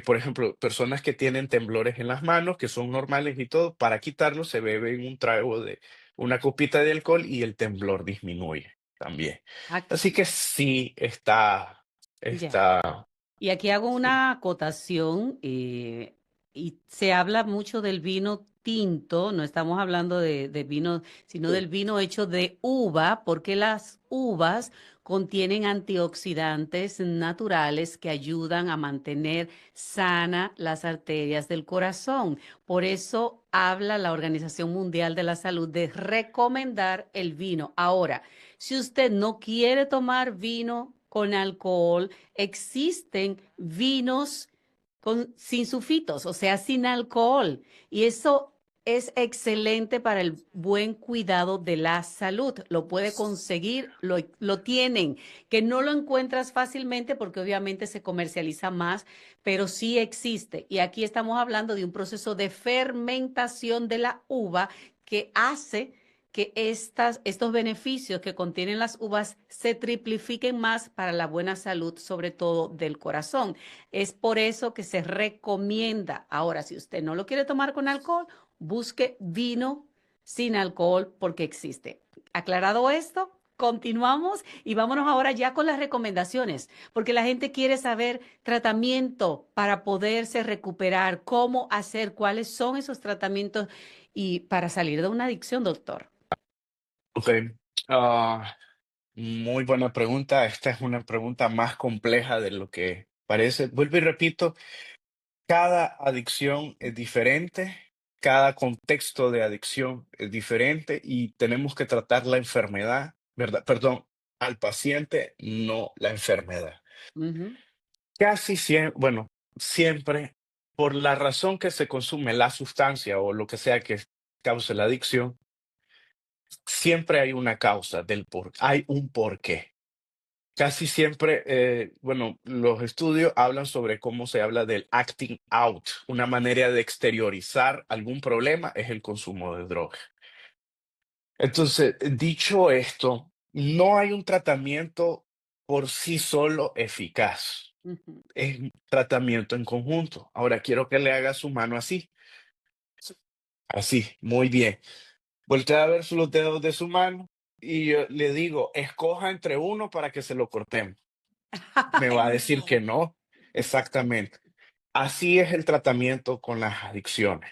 por ejemplo, personas que tienen temblores en las manos, que son normales y todo, para quitarlo se beben un trago de una copita de alcohol y el temblor disminuye también. Así que sí Ya. está, Y aquí hago sí, una acotación y se habla mucho del vino tinto, no estamos hablando de vino, sino del vino hecho de uva, porque las uvas contienen antioxidantes naturales que ayudan a mantener sana las arterias del corazón. Por eso habla la Organización Mundial de la Salud de recomendar el vino. Ahora, si usted no quiere tomar vino con alcohol, existen vinos sin sulfitos, o sea, sin alcohol. Y eso es excelente para el buen cuidado de la salud. Lo puede conseguir, lo tienen, que no lo encuentras fácilmente porque obviamente se comercializa más, pero sí existe. Y aquí estamos hablando de un proceso de fermentación de la uva que hace que estos beneficios que contienen las uvas se triplifiquen más para la buena salud, sobre todo del corazón. Es por eso que se recomienda. Ahora, si usted no lo quiere tomar con alcohol, busque vino sin alcohol porque existe. Aclarado esto, continuamos y vámonos ahora ya con las recomendaciones, porque la gente quiere saber tratamiento para poderse recuperar, cómo hacer, cuáles son esos tratamientos y para salir de una adicción, doctor. ok. Ah, Muy buena pregunta. Esta es una pregunta más compleja de lo que parece. Vuelvo y repito, cada adicción es diferente, cada contexto de adicción es diferente y tenemos que tratar la enfermedad, ¿verdad? Perdón, al paciente, no la enfermedad. Ujú. Casi siempre, bueno, siempre, por la razón que se consume la sustancia o lo que sea que cause la adicción, siempre hay una causa hay un porqué. Casi siempre, bueno, los estudios hablan sobre cómo se habla del acting out. Una manera de exteriorizar algún problema es el consumo de droga. Entonces, dicho esto, no hay un tratamiento por sí solo eficaz. Ujú. Es un tratamiento en conjunto. Ahora quiero que le haga su mano así. Así, muy bien. Voltea a ver los dedos de su mano y yo le digo, escoja entre uno para que se lo cortemos. Me Ay, va a decir no. que no. Exactamente. Así es el tratamiento con las adicciones.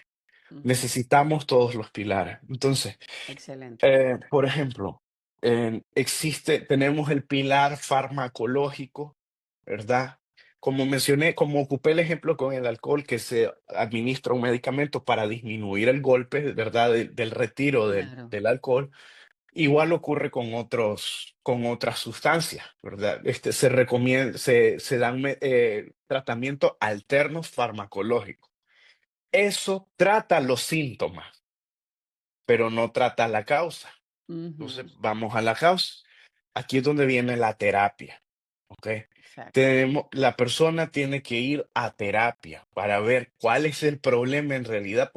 Ujú. Necesitamos todos los pilares. Entonces, Excelente. por ejemplo, tenemos el pilar farmacológico, ¿verdad? Como mencioné, como ocupé el ejemplo con el alcohol, que se administra un medicamento para disminuir el golpe, ¿verdad? Del retiro Claro. del alcohol. Igual ocurre con otras sustancias, ¿verdad? Se dan tratamientos alternos farmacológicos. Eso trata los síntomas, pero no trata la causa. Entonces, Ujú. vamos a la causa. Aquí es donde viene la terapia, ¿ok? Exacto. La persona tiene que ir a terapia para ver cuál es el problema en realidad,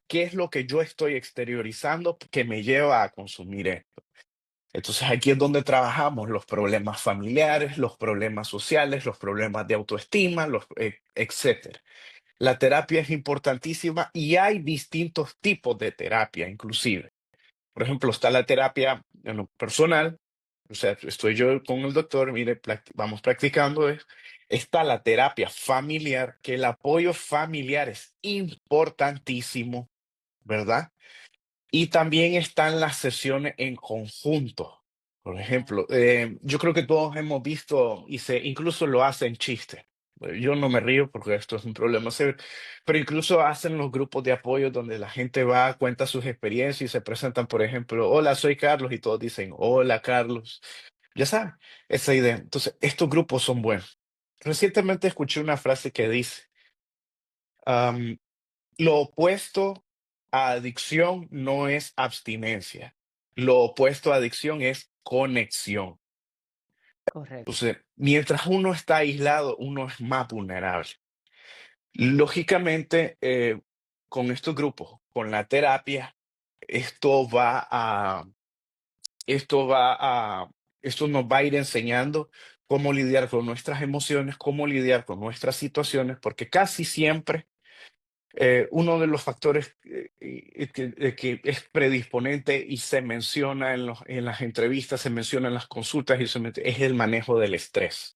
qué es lo que yo estoy exteriorizando que me lleva a consumir esto. Entonces aquí es donde trabajamos los problemas familiares, los problemas sociales, los problemas de autoestima, etcétera. La terapia es importantísima y hay distintos tipos de terapia, inclusive. Por ejemplo, está la terapia en lo personal, o sea, estoy yo con el doctor, mire, vamos practicando. Está la terapia familiar, que el apoyo familiar es importantísimo, ¿verdad? Y también están las sesiones en conjunto. Por ejemplo, yo creo que todos hemos visto y incluso lo hacen chiste. Yo no me río porque esto es un problema serio, pero incluso hacen los grupos de apoyo donde la gente va, cuenta sus experiencias y se presentan, por ejemplo, hola, soy Carlos, y todos dicen, hola, Carlos. Ya saben, esa idea. Entonces, estos grupos son buenos. Recientemente escuché una frase que dice, lo opuesto a adicción no es abstinencia. Lo opuesto a adicción es conexión. Correcto. Entonces, mientras uno está aislado, uno es más vulnerable. Lógicamente, con estos grupos, con la terapia, esto va a, esto va a, esto nos va a ir enseñando cómo lidiar con nuestras emociones, cómo lidiar con nuestras situaciones, porque casi siempre uno de los factores que es predisponente y se menciona en las entrevistas, se menciona en las consultas es el manejo del estrés.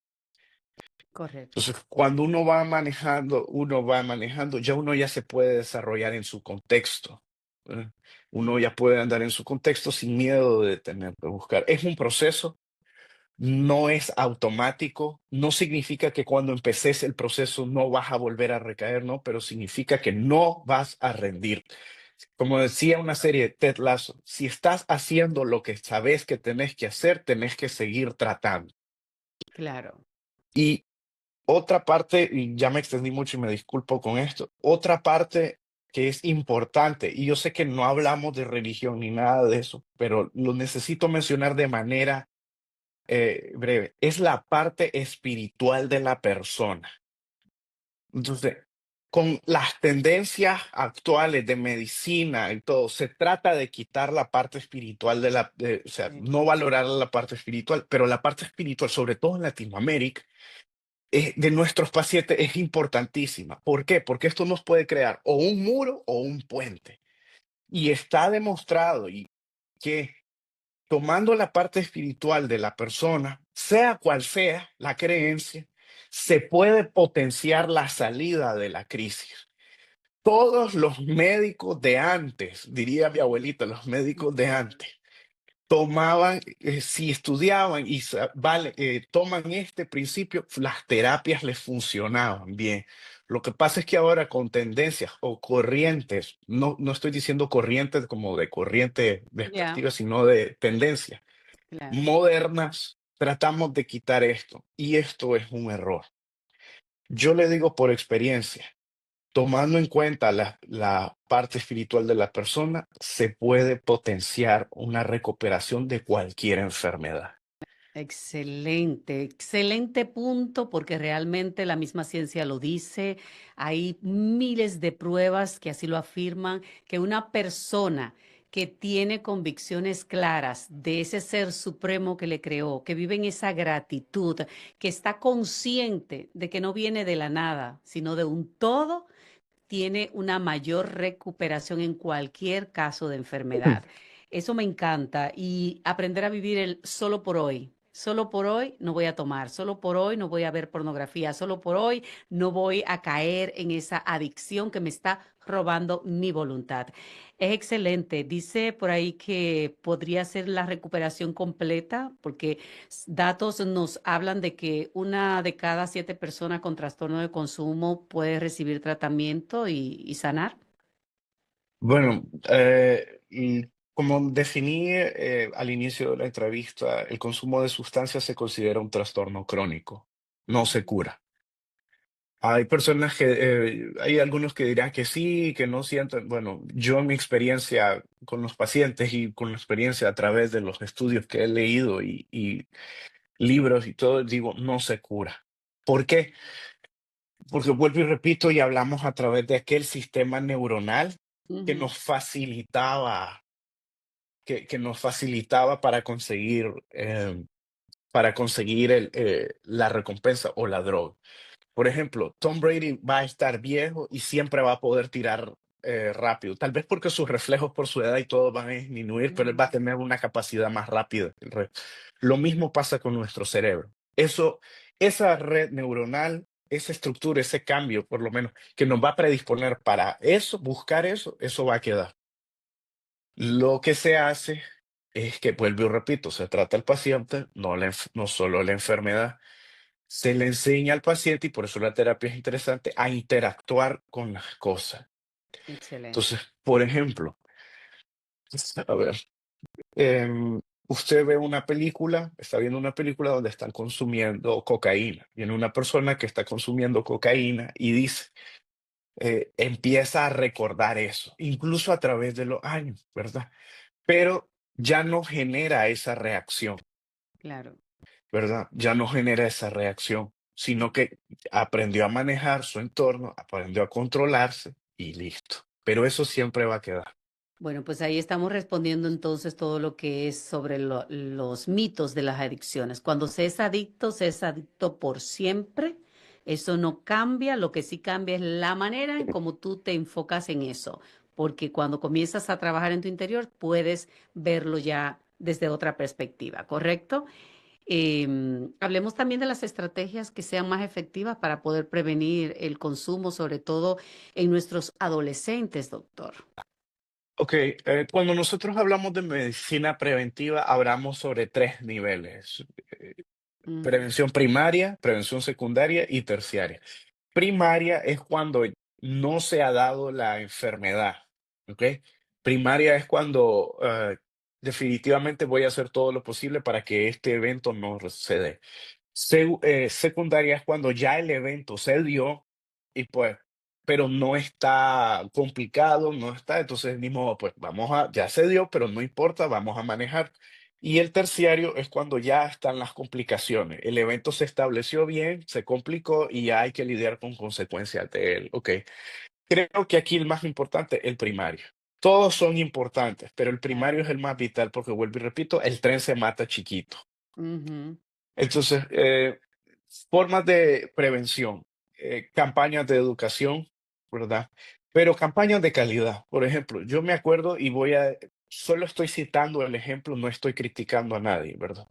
Correcto. Entonces, cuando uno va manejando, ya uno ya se puede desarrollar en su contexto. ¿Verdad? Uno ya puede andar en su contexto sin miedo de tener que buscar. Es un proceso, no es automático, no significa que cuando empeces el proceso no vas a volver a recaer, ¿no? Pero significa que no vas a rendir. Como decía una serie de Ted Lasso, si estás haciendo lo que sabes que tenés que hacer, tenés que seguir tratando. Claro. Y otra parte, y ya me extendí mucho y me disculpo con esto, otra parte que es importante, y yo sé que no hablamos de religión ni nada de eso, pero lo necesito mencionar de manera breve, es la parte espiritual de la persona. Entonces, con las tendencias actuales de medicina y todo, se trata de quitar la parte espiritual o sea, Sí. no valorar la parte espiritual, pero la parte espiritual, sobre todo en Latinoamérica, de nuestros pacientes es importantísima. ¿Por qué? Porque esto nos puede crear o un muro o un puente. Y está demostrado que tomando la parte espiritual de la persona, sea cual sea la creencia, se puede potenciar la salida de la crisis. Todos los médicos de antes, diría mi abuelita, los médicos de Ujú. antes, tomaban, si estudiaban y toman este principio, las terapias les funcionaban bien. Lo que pasa es que ahora con tendencias o corrientes, no estoy diciendo corrientes como de corriente Ya, despectiva, sino de tendencias claro. modernas, tratamos de quitar esto y esto es un error. Yo le digo por experiencia, tomando en cuenta la parte espiritual de la persona, se puede potenciar una recuperación de cualquier enfermedad. Excelente, excelente punto, porque realmente la misma ciencia lo dice. Hay miles de pruebas que así lo afirman, que una persona que tiene convicciones claras de ese ser supremo que le creó, que vive en esa gratitud, que está consciente de que no viene de la nada, sino de un todo, tiene una mayor recuperación en cualquier caso de enfermedad. Eso me encanta y aprender a vivir el solo por hoy. Solo por hoy no voy a tomar, solo por hoy no voy a ver pornografía, solo por hoy no voy a caer en esa adicción que me está robando mi voluntad. Es excelente. Dice por ahí que podría ser la recuperación completa, porque datos nos hablan de que una de cada 7 personas con trastorno de consumo puede recibir tratamiento y sanar. Bueno, y como definí al inicio de la entrevista, el consumo de sustancias se considera un trastorno crónico, no se Ujú. cura. Hay algunos que dirán que sí, que no sienten. Bueno, yo en mi experiencia con los pacientes y con la experiencia a través de los estudios que he leído libros y todo, digo, no se cura. ¿Por qué? Porque vuelvo y repito, y hablamos a través de aquel sistema neuronal que Ujú, nos facilitaba, que nos facilitaba para conseguir la recompensa o la droga. Por ejemplo, Tom Brady va a estar viejo y siempre va a poder tirar rápido. Tal vez porque sus reflejos por su edad y todo van a disminuir, pero él va a mm, tener una capacidad más rápida que el resto. Lo mismo pasa con nuestro cerebro. Esa red neuronal, esa estructura, ese cambio, por lo menos, que nos va a predisponer para eso, buscar eso, eso va a quedar. Lo que se hace es que, vuelvo y repito, se trata al paciente, no solo la enfermedad. Se le enseña al paciente, y por eso la terapia es interesante, a interactuar con las cosas. excelente. Entonces, por ejemplo, a ver, usted ve una película, está viendo una película donde están consumiendo cocaína. Viene una persona que está consumiendo cocaína y dice, empieza a recordar eso, incluso a través de los años, ¿verdad? Pero ya no genera esa reacción. Claro. ¿Verdad? Ya no genera esa reacción, sino que aprendió a manejar su entorno, aprendió a controlarse y listo. Pero eso siempre va a quedar. Bueno, pues ahí estamos respondiendo entonces todo lo que es sobre los mitos de las adicciones. Cuando se es adicto por siempre. Eso no cambia, lo que sí cambia es la manera en cómo tú te enfocas en eso, porque cuando comienzas a trabajar en tu interior puedes verlo ya desde otra perspectiva, ¿correcto? Hablemos también de las estrategias que sean más efectivas para poder prevenir el consumo, sobre todo en nuestros adolescentes, doctor. Ok, cuando nosotros hablamos de medicina preventiva, hablamos sobre tres niveles. eh, Ujú, Prevención primaria, prevención secundaria y terciaria. Primaria es cuando no se ha dado la enfermedad, ¿ok? Primaria es cuando definitivamente voy a hacer todo lo posible para que este evento no se dé. Secundaria es cuando ya el evento se dio y pues, pero no está complicado, no está, entonces ni modo, pues ya se dio, pero no importa, vamos a manejar. Y el terciario es cuando ya están las complicaciones. El evento se estableció bien, se complicó y ya hay que lidiar con consecuencias de él. Ok, creo que aquí el más importante, el primario. Todos son importantes, pero el claro. primario es el más vital porque vuelvo y repito, el tren se mata chiquito. Ujú, Entonces, formas de prevención, campañas de educación, ¿verdad? Pero campañas de calidad. Por ejemplo, yo me acuerdo solo estoy citando el ejemplo, no estoy criticando a nadie, ¿verdad?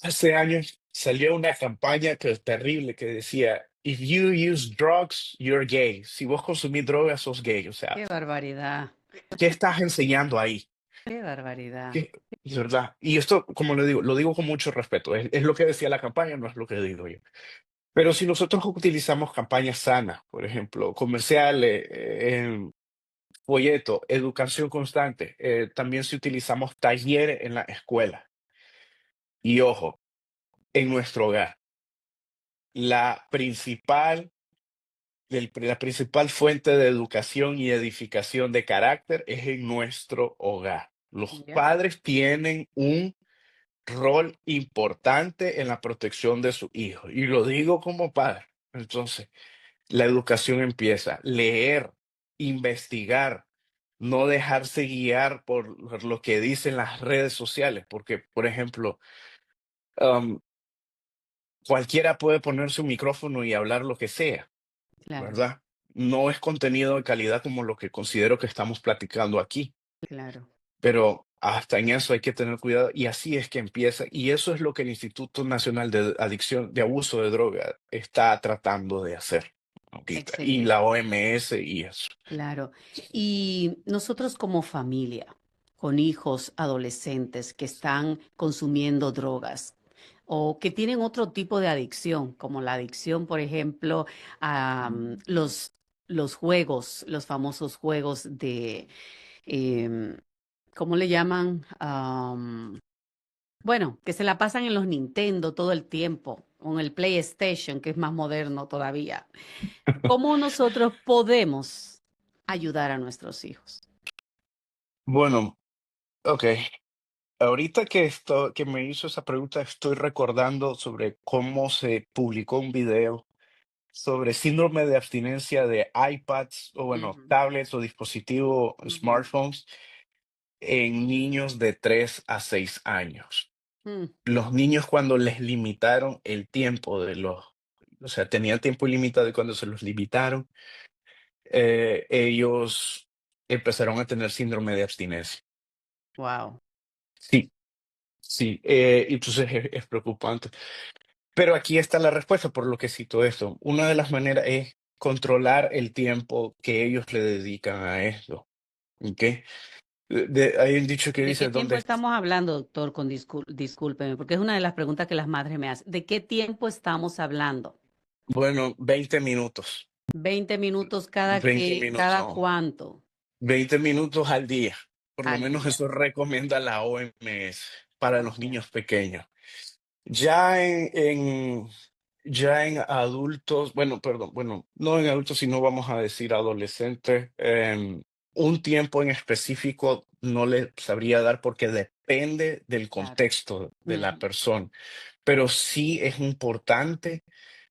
Hace años salió una campaña que es terrible que decía, If you use drugs, you're gay. Si vos consumís drogas, sos gay. O sea, qué barbaridad, ¿qué estás enseñando ahí? qué barbaridad. ¿Qué? Es verdad. Y esto, como le digo, lo digo con mucho respeto. Es lo que decía la campaña, no es lo que digo yo. Pero si nosotros utilizamos campañas sanas, por ejemplo, comerciales, folleto, educación constante, también si utilizamos talleres en la escuela y ojo, en nuestro hogar, la la principal fuente de educación y edificación de carácter es en nuestro hogar. Los Ya, padres tienen un rol importante en la protección de su hijo y lo digo como padre. Entonces, la educación empieza, leer, investigar, no dejarse guiar por lo que dicen las redes sociales, porque, por ejemplo, am, cualquiera puede ponerse un micrófono y hablar lo que sea, claro, ¿verdad? No es contenido de calidad como lo que considero que estamos platicando aquí, claro. pero hasta en eso hay que tener cuidado y así es que empieza, y eso es lo que el Instituto Nacional de Adicción, de Abuso de Droga está tratando de hacer ahorita, y Excelente, la OMS y eso. claro. Y nosotros como familia, con hijos adolescentes que están consumiendo drogas o que tienen otro tipo de adicción, como la adicción, por ejemplo, a los juegos, los famosos juegos de, em, ¿cómo le llaman? Bueno, que se la pasan en los Nintendo todo el tiempo, o en el PlayStation, que es más moderno todavía. ¿Cómo nosotros podemos ayudar a nuestros hijos? Bueno, ok. Ahorita que me hizo esa pregunta, estoy recordando sobre cómo se publicó un video sobre síndrome de abstinencia de iPads o bueno, Ujú, tablets o dispositivos ujú, smartphones en niños de 3 a 6 años. mm, Los niños cuando les limitaron el tiempo o sea, tenían tiempo ilimitado y cuando se los limitaron, ellos empezaron a tener síndrome de abstinencia. wow. Sí, sí, entonces es preocupante. Pero aquí está la respuesta por lo que cito esto. Una de las maneras es controlar el tiempo que ellos le dedican a esto, ¿ok? Hay un dicho que ¿De qué dice, tiempo donde, estamos hablando, doctor? Discúlpeme, porque es una de las preguntas que las madres me hacen. ¿De qué tiempo estamos hablando? bueno, 20 minutos, 20 minutos 20 minutos, cada no, cuánto 20 minutos al día. Por lo al menos día. eso recomienda la OMS para los Ok. niños pequeños. Ya ya en adultos, bueno, perdón, bueno, no en adultos, sino vamos a decir adolescentes, un tiempo en específico no le sabría dar porque depende del Claro. contexto de la Ujú. persona, pero sí es importante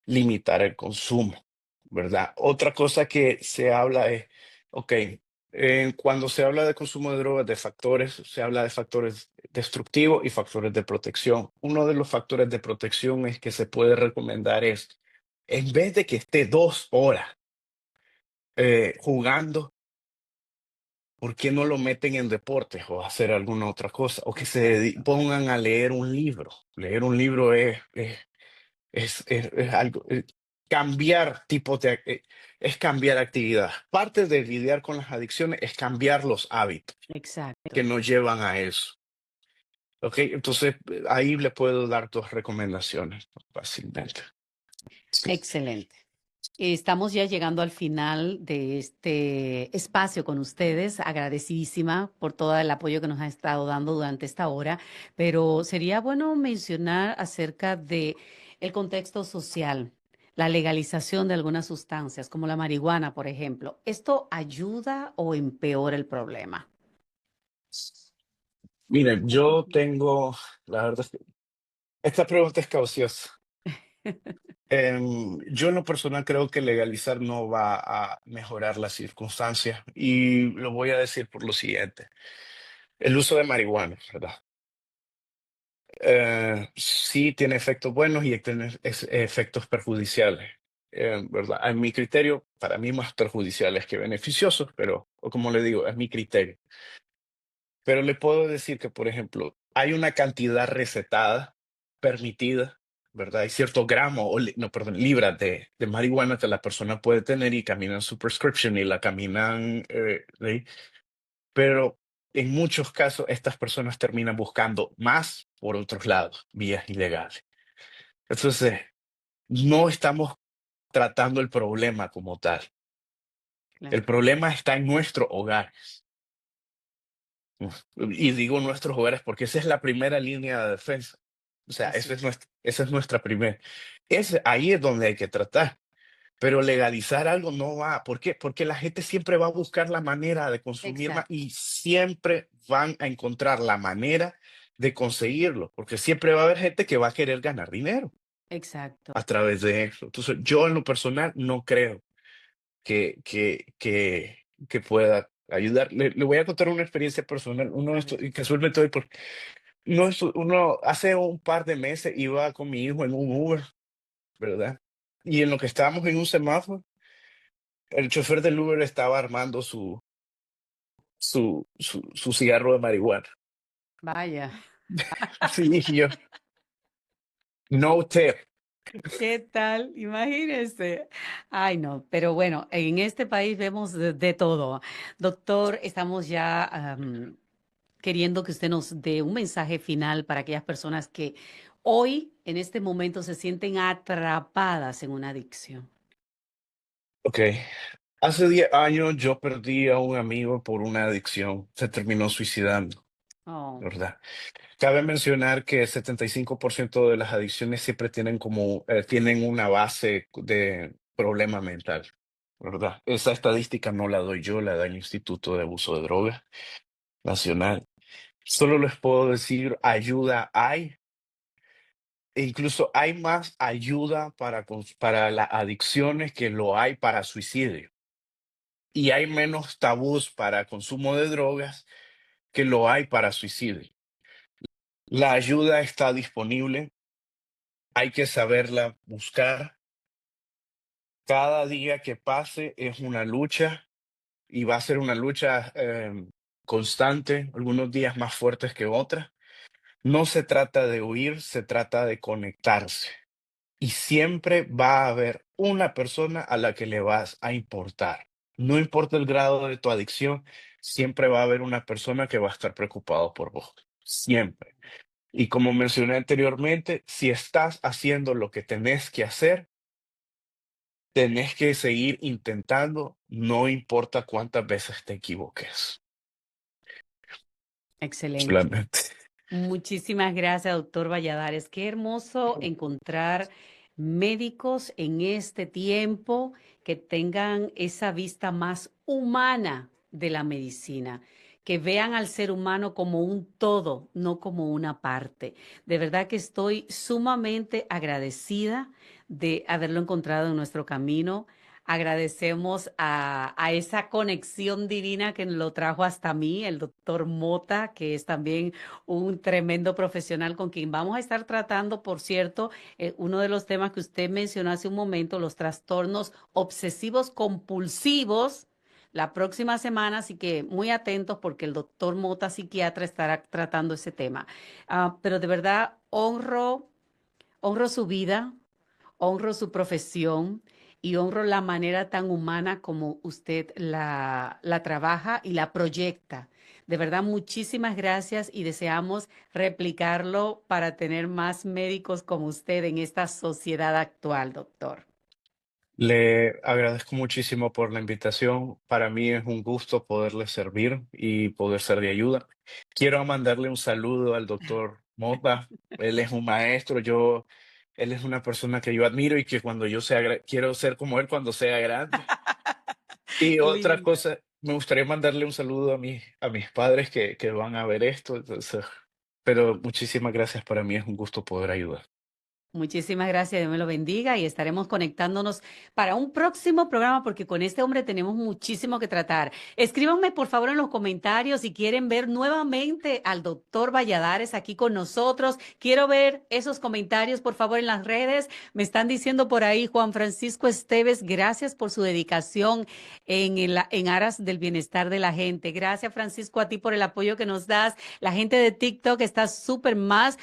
limitar el consumo, ¿verdad? Otra cosa que se habla es, ok, cuando se habla de consumo de drogas, de factores, se habla de factores destructivos y factores de protección. Uno de los factores de protección es que se puede recomendar es, en vez de que esté 2 horas jugando, ¿por qué no lo meten en deportes o hacer alguna otra cosa? O que Exacto. pongan a leer un libro. Leer un libro es algo, cambiar tipo es cambiar actividad. Parte de lidiar con las adicciones es cambiar los hábitos que Exacto. nos llevan a eso. ¿Ok? Entonces, ahí le puedo dar 2 recomendaciones fácilmente. Sí. Excelente. Estamos ya llegando al final de este espacio con ustedes. Agradecidísima por todo el apoyo que nos ha estado dando durante esta hora, pero sería bueno mencionar acerca de el contexto social, la legalización de algunas sustancias, como la marihuana, por ejemplo. ¿Esto ayuda o empeora el problema? Miren, la verdad es que esta pregunta es cauciosa. Yo en lo personal creo que legalizar no va a mejorar las circunstancias y lo voy a decir por lo siguiente. El uso de marihuana, ¿verdad? Sí tiene efectos buenos y tiene efectos perjudiciales, ¿verdad? A mi criterio, para mí más perjudiciales que beneficiosos, pero o como le digo, es mi criterio. Pero le puedo decir que, por ejemplo, hay una cantidad recetada, permitida, ¿verdad? Hay cierto gramo, no, perdón, libras de marihuana que la persona puede tener y caminan su prescription y la caminan, ¿sí? Pero en muchos casos estas personas terminan buscando más por otros lados, vías ilegales. Entonces, no estamos tratando el problema como tal. El Claro, problema está en nuestro hogar. Y digo nuestros hogares porque esa es la primera línea de defensa. O sea, así es. esa es nuestra primera. Ahí es donde hay que tratar. Pero legalizar algo no va. ¿Por qué? Porque la gente siempre va a buscar la manera de consumir más Exacto, y siempre van a encontrar la manera de conseguirlo, porque siempre va a haber gente que va a querer ganar dinero exacto. a través de eso. Entonces, yo en lo personal no creo que pueda ayudar. Le voy a contar una experiencia personal. Uno de A estos, ver. y casualmente hoy, no, uno hace un par de meses iba con mi hijo en un Uber, ¿verdad? Y en lo que estábamos en un semáforo, el chofer del Uber estaba armando su cigarro de marihuana. Vaya. Sí, y yo, no tip. ¿Qué tal? Imagínese. Ay, no, pero bueno, en este país vemos de todo. Doctor, estamos ya queriendo que usted nos dé un mensaje final para aquellas personas que hoy, en este momento, se sienten atrapadas en una adicción. Ok. Hace 10 años yo perdí a un amigo por una adicción. Se terminó suicidando, Oh, ¿verdad? Cabe mencionar que el 75% de las adicciones siempre tienen una base de problema mental, ¿verdad? Esa estadística no la doy yo, la da el Instituto de Abuso de Drogas Nacional. Solo les puedo decir, ayuda hay, e incluso hay más ayuda para las adicciones que lo hay para suicidio. Y hay menos tabús para consumo de drogas que lo hay para suicidio. La ayuda está disponible, hay que saberla buscar. Cada día que pase es una lucha y va a ser una lucha constante, algunos días más fuertes que otras. No se trata de huir, se trata de conectarse. Y siempre va a haber una persona a la que le vas a importar. No importa el grado de tu adicción, siempre va a haber una persona que va a estar preocupado por vos. Siempre. Y como mencioné anteriormente, si estás haciendo lo que tenés que hacer, tenés que seguir intentando, no importa cuántas veces te equivoques. Excelente. Solamente. Muchísimas gracias, doctor Valladares. Qué hermoso encontrar médicos en este tiempo que tengan esa vista más humana de la medicina, que vean al ser humano como un todo, no como una parte. De verdad que estoy sumamente agradecida de haberlo encontrado en nuestro camino. Agradecemos a esa conexión divina que lo trajo hasta mí, el doctor Mota, que es también un tremendo profesional con quien vamos a estar tratando, por cierto, uno de los temas que usted mencionó hace un momento, los trastornos obsesivos compulsivos, la próxima semana, así que muy atentos porque el doctor Mota, psiquiatra, estará tratando ese tema. Pero de verdad, honro su vida, honro su profesión y honro la manera tan humana como usted la trabaja y la proyecta. De verdad, muchísimas gracias y deseamos replicarlo para tener más médicos como usted en esta sociedad actual, doctor. Le agradezco muchísimo por la invitación. Para mí es un gusto poderle servir y poder ser de ayuda. Quiero mandarle un saludo al doctor Mota. Él es un maestro. Él es una persona que yo admiro y que cuando yo quiero ser como él cuando sea grande. Y otra Linda. cosa, me gustaría mandarle un saludo a mis padres que van a ver esto. Entonces, pero muchísimas gracias. Para mí es un gusto poder ayudar. Muchísimas gracias, Dios me lo bendiga y estaremos conectándonos para un próximo programa porque con este hombre tenemos muchísimo que tratar. Escríbanme por favor en los comentarios si quieren ver nuevamente al doctor Valladares aquí con nosotros. Quiero ver esos comentarios por favor en las redes. Me están diciendo por ahí Juan Francisco Esteves, gracias por su dedicación en aras del bienestar de la gente. Gracias Francisco a ti por el apoyo que nos das. La gente de TikTok está súper más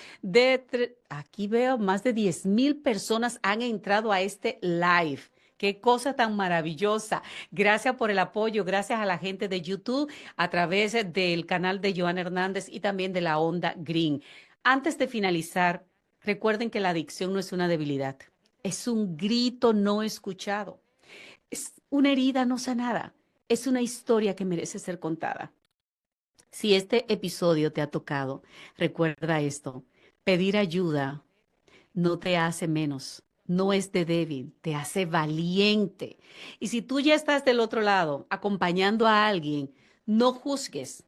aquí veo más de 10,000 personas han entrado a este live. Qué cosa tan maravillosa. Gracias por el apoyo, gracias a la gente de YouTube a través del canal de Joan Hernández y también de la Onda Green. Antes de finalizar, recuerden que la adicción no es una debilidad, es un grito no escuchado, es una herida no sanada, es una historia que merece ser contada. Si este episodio te ha tocado, recuerda esto, pedir ayuda no te hace menos, no es de débil, te hace valiente. Y si tú ya estás del otro lado, acompañando a alguien, no juzgues,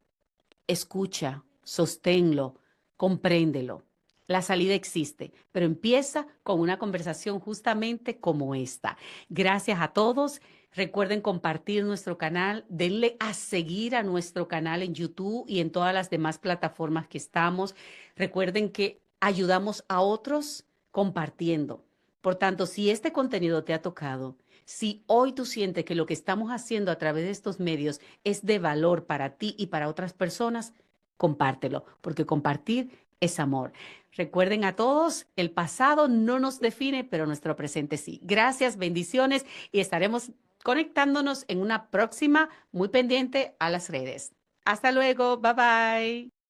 escucha, sosténlo, compréndelo. La salida existe, pero empieza con una conversación justamente como esta. Gracias a todos. Recuerden compartir nuestro canal, denle a seguir a nuestro canal en YouTube y en todas las demás plataformas que estamos. Recuerden que ayudamos a otros compartiendo. Por tanto, si este contenido te ha tocado, si hoy tú sientes que lo que estamos haciendo a través de estos medios es de valor para ti y para otras personas, compártelo, porque compartir es amor. Recuerden a todos, el pasado no nos define, pero nuestro presente sí. Gracias, bendiciones y estaremos conectándonos en una próxima muy pendiente a las redes. Hasta luego, bye bye.